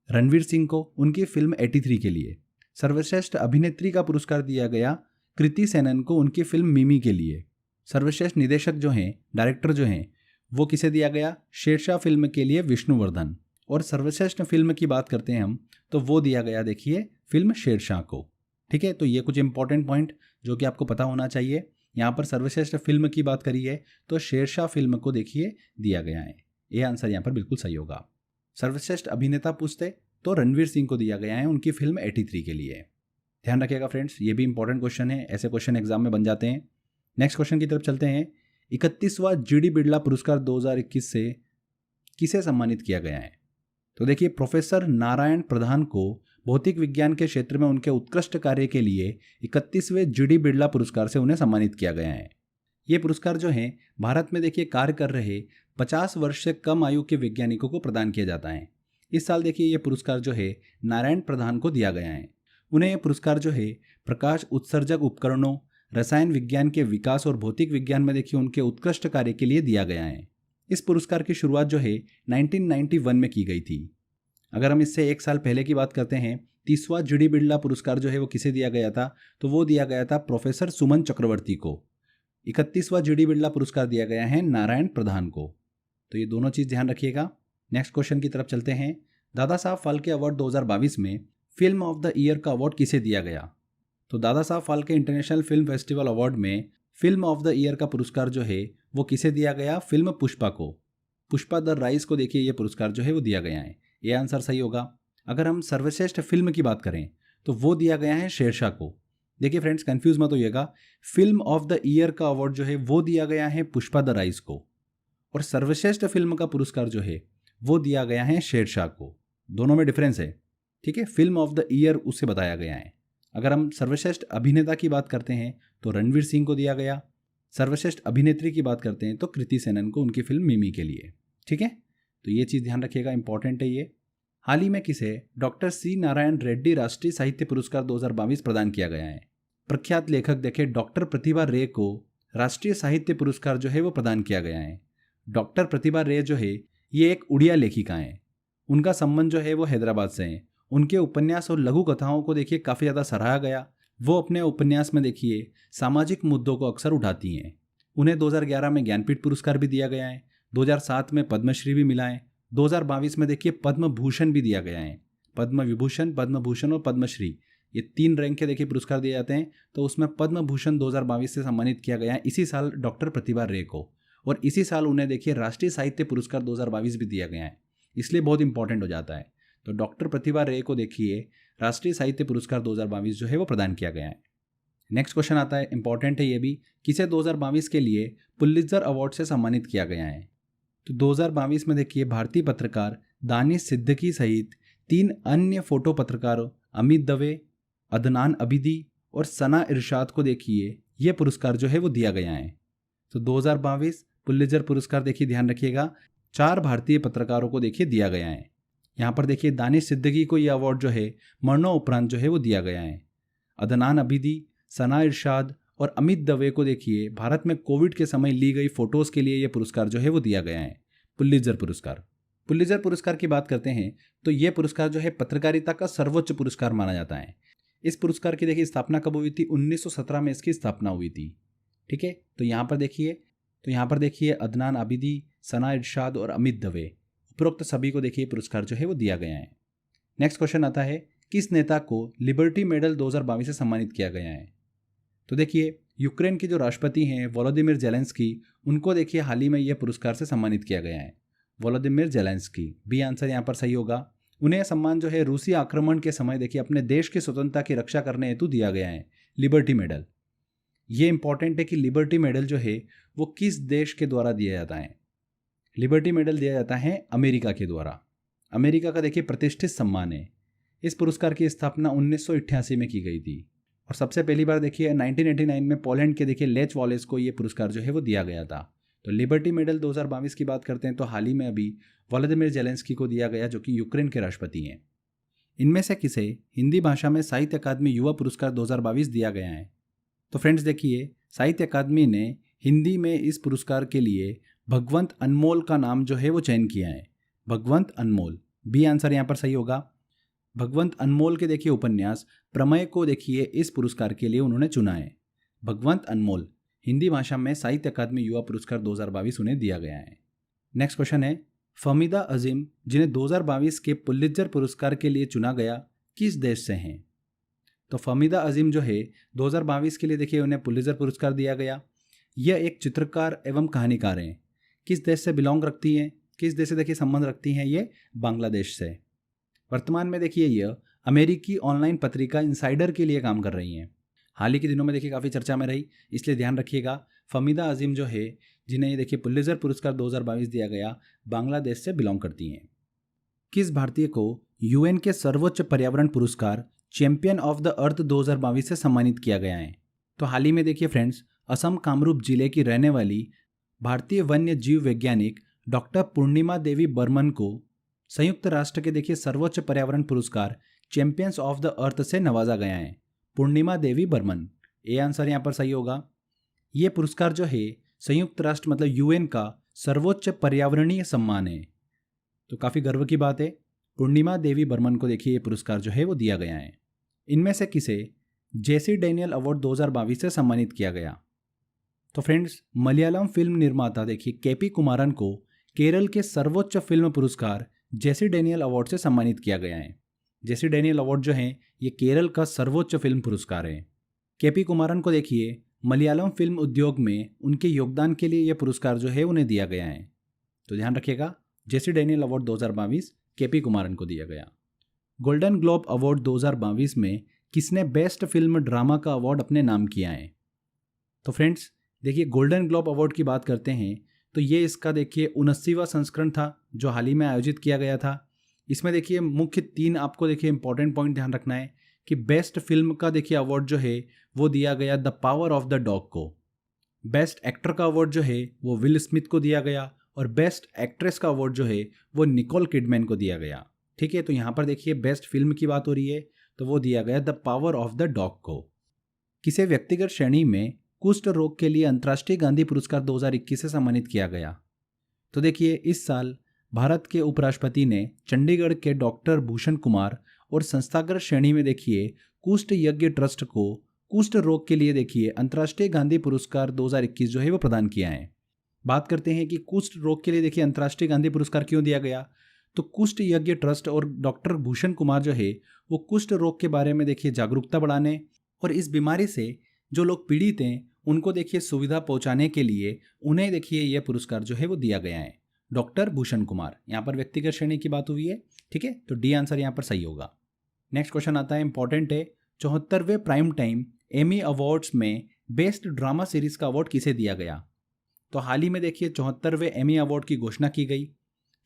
रणवीर सिंह को उनकी फिल्म 83 के लिए। सर्वश्रेष्ठ अभिनेत्री का पुरस्कार दिया गया कृति सेनन को उनकी फिल्म मिमी के लिए। सर्वश्रेष्ठ निदेशक जो हैं, डायरेक्टर जो हैं, वो किसे दिया गया? शेरशाह फिल्म के लिए विष्णुवर्धन। और सर्वश्रेष्ठ फिल्म की बात करते हैं हम तो वो दिया गया देखिए फिल्म शेरशाह को। ठीक है, तो ये कुछ इंपॉर्टेंट पॉइंट जो कि आपको पता होना चाहिए। यहाँ पर सर्वश्रेष्ठ फिल्म की बात करी है तो शेरशाह फिल्म को देखिए दिया गया है। ये आंसर यहाँ पर बिल्कुल सही होगा। सर्वश्रेष्ठ अभिनेता पूछते तो रणवीर सिंह को दिया गया है उनकी फिल्म 83 के लिए। ध्यान रखिएगा फ्रेंड्स, ये भी इंपॉर्टेंट क्वेश्चन है, ऐसे क्वेश्चन एग्जाम में बन जाते हैं। नेक्स्ट क्वेश्चन की तरफ चलते हैं। 31वां जीडी बिरला पुरस्कार 2021 से किसे सम्मानित किया गया है? तो देखिए प्रोफेसर नारायण प्रधान को भौतिक विज्ञान के क्षेत्र में उनके उत्कृष्ट कार्य के लिए 31वें जीडी बिरला पुरस्कार से उन्हें सम्मानित किया गया है। ये पुरस्कार जो है भारत में देखिए कार्य कर रहे 50 वर्ष से कम आयु के वैज्ञानिकों को प्रदान किया जाता है। इस साल देखिए ये पुरस्कार जो है नारायण प्रधान को दिया गया है। उन्हें यह पुरस्कार जो है प्रकाश उत्सर्जक उपकरणों, रसायन विज्ञान के विकास और भौतिक विज्ञान में देखिए उनके उत्कृष्ट कार्य के लिए दिया गया है। इस पुरस्कार की शुरुआत जो है 1991 में की गई थी। अगर हम इससे एक साल पहले की बात करते हैं, 30वां जीडी बिरला पुरस्कार जो है वो किसे दिया गया था? तो वो दिया गया था प्रोफेसर सुमन चक्रवर्ती को। 31वां जीडी बिरला पुरस्कार दिया गया है नारायण प्रधान को। तो ये दोनों चीज़ ध्यान रखिएगा। नेक्स्ट क्वेश्चन की तरफ चलते हैं। दादा साहब फाल्के अवार्ड 2022 में फिल्म ऑफ द ईयर का अवार्ड किसे दिया गया? तो Dada Saheb Phalke international film festival award में फिल्म ऑफ द ईयर का पुरस्कार जो है वो किसे दिया गया? फिल्म पुष्पा को। पुष्पा द राइज को देखिए ये पुरस्कार जो है वो दिया गया है। ये आंसर सही होगा। अगर हम सर्वश्रेष्ठ फिल्म की बात करें तो वो दिया गया है शेरशाह को। देखिए फ्रेंड्स, कंफ्यूज मत होइएगा, फिल्म ऑफ द ईयर का अवार्ड जो है वो दिया गया है पुष्पा द राइज को, और सर्वश्रेष्ठ फिल्म का पुरस्कार जो है वो दिया गया है शेरशाह को। दोनों में डिफरेंस है। ठीक है, फिल्म ऑफ द ईयर उसे बताया गया है। अगर हम सर्वश्रेष्ठ अभिनेता की बात करते हैं तो रणवीर सिंह को दिया गया। सर्वश्रेष्ठ अभिनेत्री की बात करते हैं तो कृति सेनन को उनकी फिल्म मिमी के लिए। ठीक है, तो ये चीज़ ध्यान रखिएगा, इंपॉर्टेंट है ये। हाल ही में किसे डॉक्टर सी नारायण रेड्डी राष्ट्रीय साहित्य पुरस्कार 2022 प्रदान किया गया है? प्रख्यात लेखक देखिए डॉक्टर प्रतिभा रे को राष्ट्रीय साहित्य पुरस्कार जो है वो प्रदान किया गया है। डॉक्टर प्रतिभा रे जो है ये एक उड़िया लेखिका हैं। उनका संबंध जो है वो हैदराबाद से है। उनके उपन्यास और लघु कथाओं को देखिए काफ़ी ज़्यादा सराहा गया। वो अपने उपन्यास में देखिए सामाजिक मुद्दों को अक्सर उठाती हैं। उन्हें 2011 में ज्ञानपीठ पुरस्कार भी दिया गया है, 2007 में पद्मश्री भी मिला है, 2022 में देखिए पद्म भूषण भी दिया गया है। पद्म विभूषण, पद्म भूषण और पद्मश्री, ये 3 रैंक के देखिए पुरस्कार दिए जाते हैं। तो उसमें पद्म भूषण 2022 से सम्मानित किया गया है इसी साल डॉक्टर प्रतिभा रे को, और इसी साल उन्हें देखिए राष्ट्रीय साहित्य पुरस्कार 2022 भी दिया गया है, इसलिए बहुत इंपॉर्टेंट हो जाता है। तो डॉक्टर प्रतिभा रे को देखिए राष्ट्रीय साहित्य पुरस्कार 2022 जो है वो प्रदान किया गया है। नेक्स्ट क्वेश्चन आता है, इंपॉर्टेंट है ये भी, किसे 2022 के लिए पुलित्जर अवार्ड से सम्मानित किया गया है। तो 2022 में देखिए भारतीय पत्रकार दानिश सिद्दीकी सहित 3 अन्य फोटो पत्रकारों अमित दवे, अदनान अबिदी और सना इरशाद को देखिए ये पुरस्कार जो है वो दिया गया है। तो 2022 पुलित्जर पुरस्कार देखिए ध्यान रखिएगा 4 भारतीय पत्रकारों को देखिए दिया गया है। यहाँ पर देखिए दानिश सिद्दीकी को ये अवार्ड जो है मरणोपरांत जो है वो दिया गया है। अदनान अबिदी, सना इरशाद और अमित दवे को देखिए भारत में कोविड के समय ली गई फोटोज़ के लिए ये पुरस्कार जो है वो दिया गया है, पुलित्जर पुरस्कार। पुलित्जर पुरस्कार की बात करते हैं तो ये पुरस्कार जो है पत्रकारिता का सर्वोच्च पुरस्कार माना जाता है। इस पुरस्कार की देखिए स्थापना कब हुई थी? 1917 में इसकी स्थापना हुई थी। ठीक है, तो यहाँ पर देखिए अदनान आबिदी, सना इरशाद और अमित दवे, उपरोक्त सभी को देखिए पुरस्कार जो है वो दिया गया है। नेक्स्ट क्वेश्चन आता है, किस नेता को लिबर्टी मेडल 2022 से सम्मानित किया गया है। तो देखिए यूक्रेन के जो राष्ट्रपति हैं वोलोदिमिर जेलेंस्की, उनको देखिए हाल ही में यह पुरस्कार से सम्मानित किया गया है। वोलोदिमिर जेलेंस्की, बी आंसर यहाँ पर सही होगा। उन्हें सम्मान जो है रूसी आक्रमण के समय देखिए अपने देश की स्वतंत्रता की रक्षा करने हेतु दिया गया है, लिबर्टी मेडल। ये इंपॉर्टेंट है कि लिबर्टी मेडल जो है वो किस देश के द्वारा दिया जाता है। लिबर्टी मेडल दिया जाता है अमेरिका के द्वारा। अमेरिका का देखिए प्रतिष्ठित सम्मान है। इस पुरस्कार की स्थापना 1988 में की गई थी और सबसे पहली बार देखिए 1989 में पोलैंड के देखिए लेच वॉलेस को ये पुरस्कार जो है वो दिया गया था। तो लिबर्टी मेडल 2022 की बात करते हैं तो हाल ही में अभी वोलोदिमिर जेलेंस्की को दिया गया, जो कि यूक्रेन के राष्ट्रपति हैं। इनमें से किसे हिंदी भाषा में साहित्य अकादमी युवा पुरस्कार 2022 दिया गया है। तो फ्रेंड्स देखिए साहित्य अकादमी ने हिंदी में इस पुरस्कार के लिए भगवंत अनमोल का नाम जो है वो चयन किया है। भगवंत अनमोल, बी आंसर यहाँ पर सही होगा। भगवंत अनमोल के देखिए उपन्यास प्रमेय को देखिए इस पुरस्कार के लिए उन्होंने चुना है। भगवंत अनमोल हिंदी भाषा में साहित्य अकादमी युवा पुरस्कार 2022 उन्हें दिया गया है। नेक्स्ट क्वेश्चन है, फमीदा अजीम जिन्हें 2022 के पुलित्जर पुरस्कार के लिए चुना गया किस देश से हैं। तो फमीदा अजीम जो है 2022 के लिए देखिए उन्हें पुलित्जर पुरस्कार दिया गया। यह एक चित्रकार एवं कहानीकार हैं। किस देश से बिलोंग रखती हैं, किस देश से देखिए संबंध रखती हैं? ये बांग्लादेश से। वर्तमान में देखिए यह अमेरिकी ऑनलाइन पत्रिका इनसाइडर के लिए काम कर रही हैं। हाल ही के दिनों में देखिए काफ़ी चर्चा में रही, इसलिए ध्यान रखिएगा। फमीदा अजीम जो है जिन्हें ये देखिए पुलित्जर पुरस्कार 2022 दिया गया, बांग्लादेश से बिलोंग करती हैं। किस भारतीय को यूएन के सर्वोच्च पर्यावरण पुरस्कार चैंपियन ऑफ द अर्थ 2022 से सम्मानित किया गया है। तो हाल ही में देखिए फ्रेंड्स असम कामरूप जिले की रहने वाली भारतीय वन्य जीव वैज्ञानिक डॉक्टर पूर्णिमा देवी बर्मन को संयुक्त राष्ट्र के देखिए सर्वोच्च पर्यावरण पुरस्कार चैंपियंस ऑफ द अर्थ से नवाजा गया है। पूर्णिमा देवी बर्मन, ए आंसर यहाँ पर सही होगा। ये पुरस्कार जो है संयुक्त राष्ट्र मतलब यूएन का सर्वोच्च पर्यावरणीय सम्मान है, तो काफ़ी गर्व की बात है। पूर्णिमा देवी बर्मन को देखिए ये पुरस्कार जो है वो दिया गया है। इनमें से किसे जेसी डैनियल अवार्ड 2022 से सम्मानित किया गया। तो फ्रेंड्स मलयालम फिल्म निर्माता देखिए केपी कुमारन को केरल के सर्वोच्च फिल्म पुरस्कार जेसी डैनियल अवार्ड से सम्मानित किया गया है। जेसी डैनियल अवार्ड जो है ये केरल का सर्वोच्च फिल्म पुरस्कार है। केपी कुमारन को देखिए मलयालम फिल्म उद्योग में उनके योगदान के लिए यह पुरस्कार जो है उन्हें दिया गया है। तो ध्यान रखिएगा जेसी डैनियल अवार्ड 2022 केपी कुमारन को दिया गया। गोल्डन ग्लोब अवार्ड 2022 में किसने बेस्ट फिल्म ड्रामा का अवार्ड अपने नाम किया है। तो फ्रेंड्स देखिए गोल्डन ग्लोब अवार्ड की बात करते हैं तो ये इसका देखिए 79वां संस्करण था जो हाल ही में आयोजित किया गया था। इसमें देखिए मुख्य 3 आपको देखिए इंपॉर्टेंट पॉइंट ध्यान रखना है कि बेस्ट फिल्म का देखिए अवार्ड जो है वो दिया गया the power of the dog को। बेस्ट एक्टर का अवार्ड जो है वो विल स्मिथ को दिया गया और बेस्ट एक्ट्रेस का अवार्ड जो है वो निकोल किडमैन को दिया गया। ठीक है, तो यहाँ पर देखिए बेस्ट फिल्म की बात हो रही है तो वो दिया गया the power of the dog को। किसे व्यक्तिगत श्रेणी में कुष्ठ रोग के लिए अंतर्राष्ट्रीय गांधी पुरस्कार 2021 से सम्मानित किया गया। तो देखिए इस साल भारत के उपराष्ट्रपति ने चंडीगढ़ के डॉक्टर भूषण कुमार और संस्थागत श्रेणी में देखिए कुष्ठ यज्ञ ट्रस्ट को कुष्ठ रोग के लिए देखिए अंतर्राष्ट्रीय गांधी पुरस्कार 2021 जो है वो प्रदान किया है। बात करते हैं कि कुष्ठ रोग के लिए देखिए अंतर्राष्ट्रीय गांधी पुरस्कार क्यों दिया गया। तो कुष्ठ यज्ञ ट्रस्ट और डॉक्टर भूषण कुमार जो है वो कुष्ठ रोग के बारे में देखिए जागरूकता बढ़ाने और इस बीमारी से जो लोग पीड़ित हैं उनको देखिए सुविधा पहुंचाने के लिए उन्हें देखिए यह पुरस्कार जो है वो दिया गया है। डॉक्टर भूषण कुमार, यहाँ पर व्यक्तिगत श्रेणी की बात हुई है, ठीक है, तो डी आंसर यहाँ पर सही होगा। नेक्स्ट क्वेश्चन आता है, इंपॉर्टेंट है। 74वें प्राइम टाइम एमी अवार्ड्स में बेस्ट ड्रामा सीरीज का अवार्ड किसे दिया गया। तो हाल ही में देखिए 74वें एमी अवार्ड की घोषणा की गई।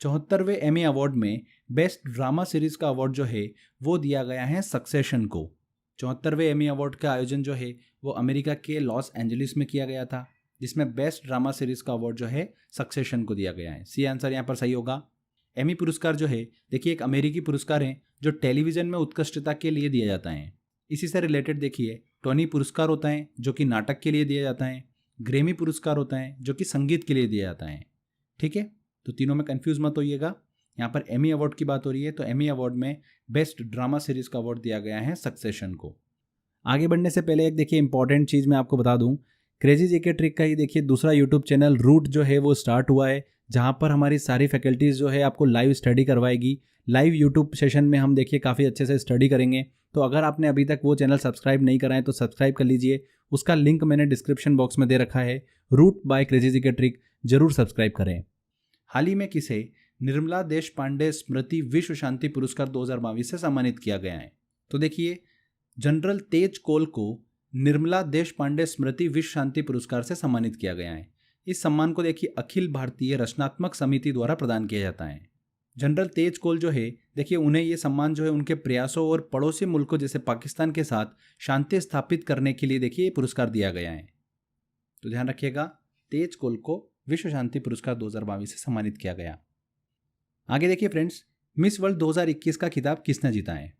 74वें एमी अवार्ड में बेस्ट ड्रामा सीरीज का अवार्ड जो है वो दिया गया है सक्सेशन को। 74वें एमी अवार्ड का आयोजन जो है वो अमेरिका के लॉस एंजलिस में किया गया था, जिसमें बेस्ट ड्रामा सीरीज का अवार्ड जो है सक्सेशन को दिया गया है। सी आंसर यहाँ पर सही होगा। एमी पुरस्कार जो है देखिए एक अमेरिकी पुरस्कार है जो टेलीविजन में उत्कृष्टता के लिए दिया जाता है। इसी से रिलेटेड देखिए टोनी पुरस्कार होता है जो कि नाटक के लिए दिया जाता है, ग्रेमी पुरस्कार होता है जो कि संगीत के लिए दिया जाता है, ठीक है। तो तीनों में कंफ्यूज मत होइएगा। यहाँ पर एमी अवार्ड की बात हो रही है तो एमी अवार्ड में बेस्ट ड्रामा सीरीज का अवार्ड दिया गया है सक्सेशन को। आगे बढ़ने से पहले एक देखिए इंपॉर्टेंट चीज़ मैं आपको बता दूं, क्रेजी जीके ट्रिक का ही देखिए दूसरा यूट्यूब चैनल रूट जो है वो स्टार्ट हुआ है, जहाँ पर हमारी सारी फैकल्टीज़ जो है आपको लाइव स्टडी करवाएगी। लाइव यूट्यूब सेशन में हम देखिए काफ़ी अच्छे से स्टडी करेंगे। तो अगर आपने अभी तक वो चैनल सब्सक्राइब नहीं करा है तो सब्सक्राइब कर लीजिए, उसका लिंक मैंने डिस्क्रिप्शन बॉक्स में दे रखा है। Root by crazy GK trick जरूर सब्सक्राइब करें। हाल ही में किसे निर्मला देश पांडे स्मृति विश्व शांति पुरस्कार 2022 से सम्मानित किया गया है। तो देखिए जनरल तेज कोल को निर्मला देश पांडे स्मृति विश्व शांति पुरस्कार से सम्मानित किया गया है। इस सम्मान को देखिए अखिल भारतीय रचनात्मक समिति द्वारा प्रदान किया जाता है। जनरल तेज कोल जो है देखिए उन्हें ये सम्मान जो है उनके प्रयासों और पड़ोसी मुल्कों जैसे पाकिस्तान के साथ शांति स्थापित करने के लिए देखिए ये पुरस्कार दिया गया है। तो ध्यान रखिएगा, तेज कोल को विश्व शांति पुरस्कार 2022 से सम्मानित किया गया। आगे देखिए फ्रेंड्स, मिस वर्ल्ड 2021 का खिताब किसने जीता है।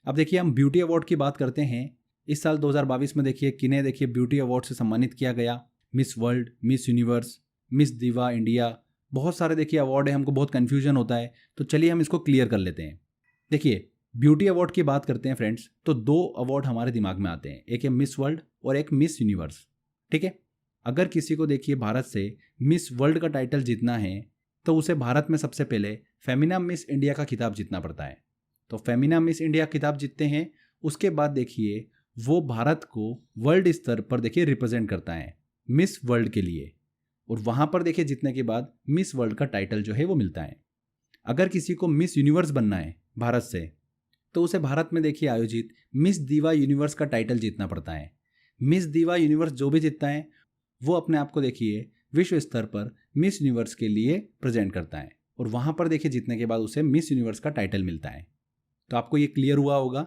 अब देखिए हम ब्यूटी अवार्ड की बात करते हैं। इस साल 2022 में देखिए किन्हें देखिए ब्यूटी अवार्ड से सम्मानित किया गया। Miss world, miss universe, miss दिवा इंडिया, बहुत सारे देखिए अवार्ड है, हमको बहुत कन्फ्यूजन होता है। तो चलिए हम इसको क्लियर कर लेते हैं। देखिए ब्यूटी अवार्ड की बात करते हैं फ्रेंड्स तो दो अवार्ड हमारे दिमाग में आते हैं, एक है मिस वर्ल्ड और एक मिस यूनिवर्स, ठीक है। अगर किसी को देखिए भारत से मिस वर्ल्ड का टाइटल जीतना है तो उसे भारत में सबसे पहले फेमिना मिस इंडिया का खिताब जीतना पड़ता है। तो फेमिना मिस इंडिया खिताब जीतते हैं, उसके बाद देखिए वो भारत को वर्ल्ड स्तर पर देखिए रिप्रेजेंट करता है मिस वर्ल्ड के लिए, और वहाँ पर देखिए जीतने के बाद मिस वर्ल्ड का टाइटल जो है वो मिलता है। अगर किसी को मिस यूनिवर्स बनना है भारत से तो उसे भारत में देखिए आयोजित मिस दिवा यूनिवर्स का टाइटल जीतना पड़ता है। मिस दिवा यूनिवर्स जो भी जीतता है वो अपने आप को देखिए विश्व स्तर पर मिस यूनिवर्स के लिए प्रेजेंट करता है, और वहाँ पर देखिए जीतने के बाद उसे मिस यूनिवर्स का टाइटल मिलता है। तो आपको ये क्लियर हुआ होगा।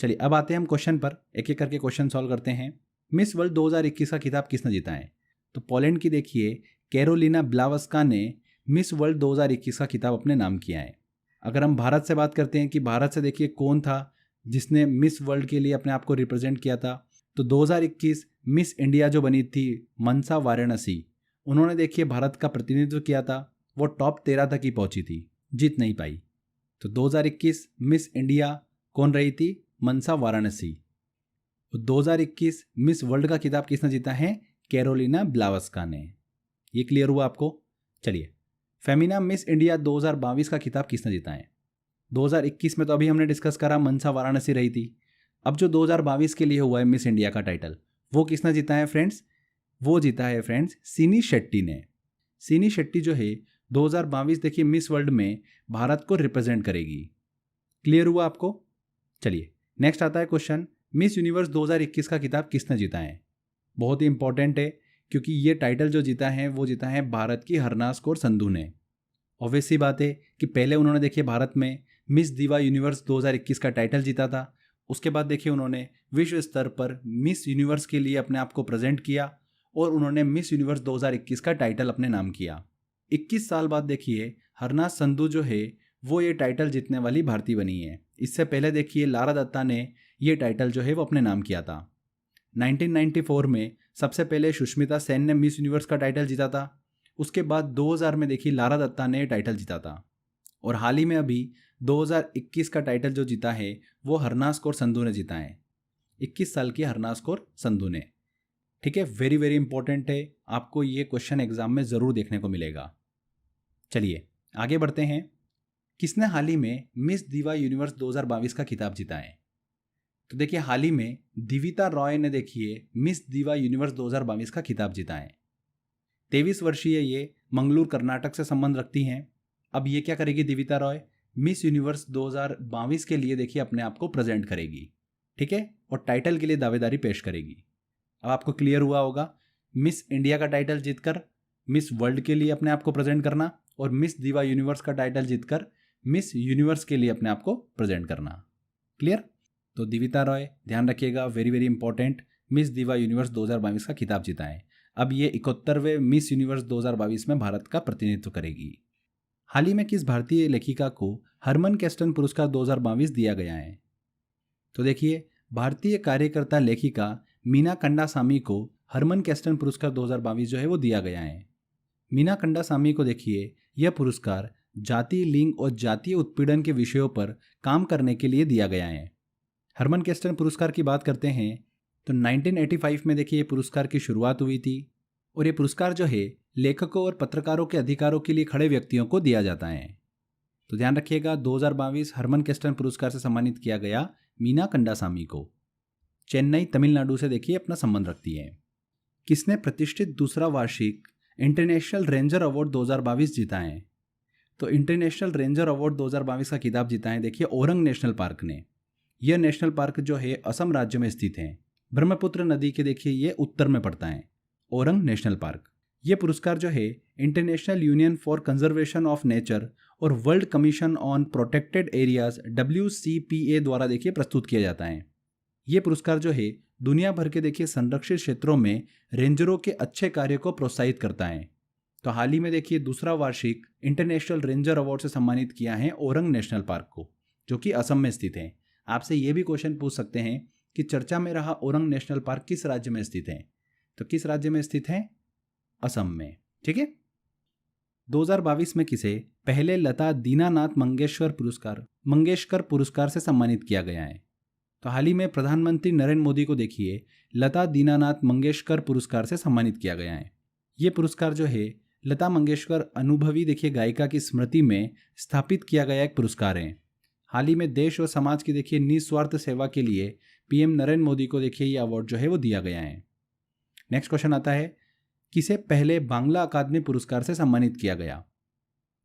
चलिए अब आते हैं हम क्वेश्चन पर, एक एक करके क्वेश्चन सॉल्व करते हैं। मिस वर्ल्ड 2021 का खिताब किसने जीता है। तो पोलैंड की देखिए कैरोलिना ब्लावस्का ने मिस वर्ल्ड 2021 का खिताब अपने नाम किया है। अगर हम भारत से बात करते हैं कि भारत से देखिए कौन था जिसने मिस वर्ल्ड के लिए अपने आप को रिप्रेजेंट किया था, तो 2021 मिस इंडिया जो बनी थी मनसा वाराणसी, उन्होंने देखिए भारत का प्रतिनिधित्व किया था। वो टॉप 13 तक ही पहुंची थी, जीत नहीं पाई। तो 2021 मिस इंडिया कौन रही थी, मनसा वाराणसी। 2021 मिस वर्ल्ड का खिताब किसने जीता है, कैरोलिना ब्लावस्का ने। ये क्लियर हुआ आपको। चलिए फेमिना मिस इंडिया 2022 का खिताब किसने जीता है। 2021 में तो अभी हमने डिस्कस करा मनसा वाराणसी रही थी। अब जो 2022 के लिए हुआ है मिस इंडिया का टाइटल, वो किसने जीता है फ्रेंड्स, वो जीता है फ्रेंड्स सिनी शेट्टी ने। सिनी शेट्टी जो है 2022 देखिए मिस वर्ल्ड में भारत को रिप्रेजेंट करेगी। क्लियर हुआ आपको। चलिए नेक्स्ट आता है क्वेश्चन, मिस यूनिवर्स 2021 का खिताब किसने जीता है। बहुत ही इंपॉर्टेंट है क्योंकि ये टाइटल जो जीता है वो जीता है भारत की हरनाज कौर संधू ने। ऑब्वियस सी बात है कि पहले उन्होंने देखिए भारत में मिस दिवा यूनिवर्स 2021 का टाइटल जीता था, उसके बाद देखिए उन्होंने विश्व स्तर पर मिस यूनिवर्स के लिए अपने आप को प्रेजेंट किया और उन्होंने मिस यूनिवर्स 2021 का टाइटल अपने नाम किया। 21 साल बाद देखिए हरनाज संधू जो है वो ये टाइटल जीतने वाली भारतीय बनी है। इससे पहले देखिए लारा दत्ता ने ये टाइटल जो है वो अपने नाम किया था। 1994 में सबसे पहले सुष्मिता सेन ने मिस यूनिवर्स का टाइटल जीता था, उसके बाद 2000 में देखिए लारा दत्ता ने टाइटल जीता था, और हाल ही में अभी 2021 का टाइटल जो जीता है वो हरनाज कौर संधू ने जीता है, 21 साल की हरनाज कौर संधू ने। ठीक है, वेरी वेरी इंपॉर्टेंट है, आपको ये क्वेश्चन एग्जाम में ज़रूर देखने को मिलेगा। चलिए आगे बढ़ते हैं। किसने हाल ही में मिस दीवा यूनिवर्स 2022 का खिताब जीता है? तो देखिए हाल ही में दिविता रॉय ने देखिए मिस दीवा यूनिवर्स 2022 का खिताब जीता है। 23 वर्षीय ये मंगलूर कर्नाटक से संबंध रखती हैं। अब ये क्या करेगी दिविता रॉय? मिस यूनिवर्स 2022 के लिए देखिए अपने आप को प्रेजेंट करेगी, ठीक है, और टाइटल के लिए दावेदारी पेश करेगी। अब आपको क्लियर हुआ होगा, मिस इंडिया का टाइटल जीतकर मिस वर्ल्ड के लिए अपने आप को प्रेजेंट करना, और मिस दीवा यूनिवर्स का टाइटल जीतकर मिस यूनिवर्स के लिए अपने आप को प्रेजेंट करना। क्लियर? तो दिविता रॉय ध्यान रखिएगा, वेरी वेरी इंपॉर्टेंट, मिस दीवा यूनिवर्स 2022 का खिताब जीता है। अब ये 71वें मिस यूनिवर्स 2022 में भारत का प्रतिनिधित्व करेगी। हाल ही में किस भारतीय लेखिका को हरमन केस्टन पुरस्कार 2022 दिया गया है? तो देखिए भारतीय कार्यकर्ता लेखिका मीना कंडासामी को हरमन केस्टन पुरस्कार 2022 जो है वो दिया गया है। मीना कंडासामी को देखिए यह पुरस्कार जाति, लिंग और जातीय उत्पीड़न के विषयों पर काम करने के लिए दिया गया है। हरमन केस्टन पुरस्कार की बात करते हैं तो 1985 में देखिए ये पुरस्कार की शुरुआत हुई थी, और ये पुरस्कार जो है लेखकों और पत्रकारों के अधिकारों के लिए खड़े व्यक्तियों को दिया जाता है। तो ध्यान रखिएगा 2022 हरमन केस्टन पुरस्कार से सम्मानित किया गया मीना कंडासामी को। चेन्नई तमिलनाडु से देखिए अपना संबंध रखती है। किसने प्रतिष्ठित दूसरा वार्षिक इंटरनेशनल रेंजर अवार्ड 2022 जीता है? तो इंटरनेशनल रेंजर अवार्ड 2022 का खिताब जीता है देखिए ओरंग नेशनल पार्क ने। यह नेशनल पार्क जो है असम राज्य में स्थित है, ब्रह्मपुत्र नदी के देखिए ये उत्तर में पड़ता है, ओरंग नेशनल पार्क। ये पुरस्कार जो है international union for conservation of nature और world commission on protected areas WCPA द्वारा देखिए प्रस्तुत किया जाता है। ये पुरस्कार जो है दुनिया भर के देखिए संरक्षित क्षेत्रों में रेंजरों के अच्छे कार्य को प्रोत्साहित करता है। तो हाल ही में देखिए दूसरा वार्षिक इंटरनेशनल रेंजर अवार्ड से सम्मानित किया है ओरंग नेशनल पार्क को, जो कि असम में स्थित है। आपसे ये भी क्वेश्चन पूछ सकते हैं कि चर्चा में रहा ओरंग नेशनल पार्क किस राज्य में स्थित है? तो किस राज्य में स्थित है? असम में। ठीक है। 2022 में किसे पहले लता दीनानाथ मंगेशकर पुरस्कार से सम्मानित किया गया है? तो हाल ही में प्रधानमंत्री नरेंद्र मोदी को देखिए लता दीनानाथ मंगेशकर पुरस्कार से सम्मानित किया गया है। ये पुरस्कार जो है लता मंगेशकर अनुभवी देखिए गायिका की स्मृति में स्थापित किया गया एक पुरस्कार है। हाल ही में देश और समाज की देखिए निस्वार्थ सेवा के लिए PM नरेंद्र मोदी को देखिए ये अवार्ड जो है वो दिया गया है। नेक्स्ट क्वेश्चन आता है, किसे पहले बांग्ला अकादमी पुरस्कार से सम्मानित किया गया?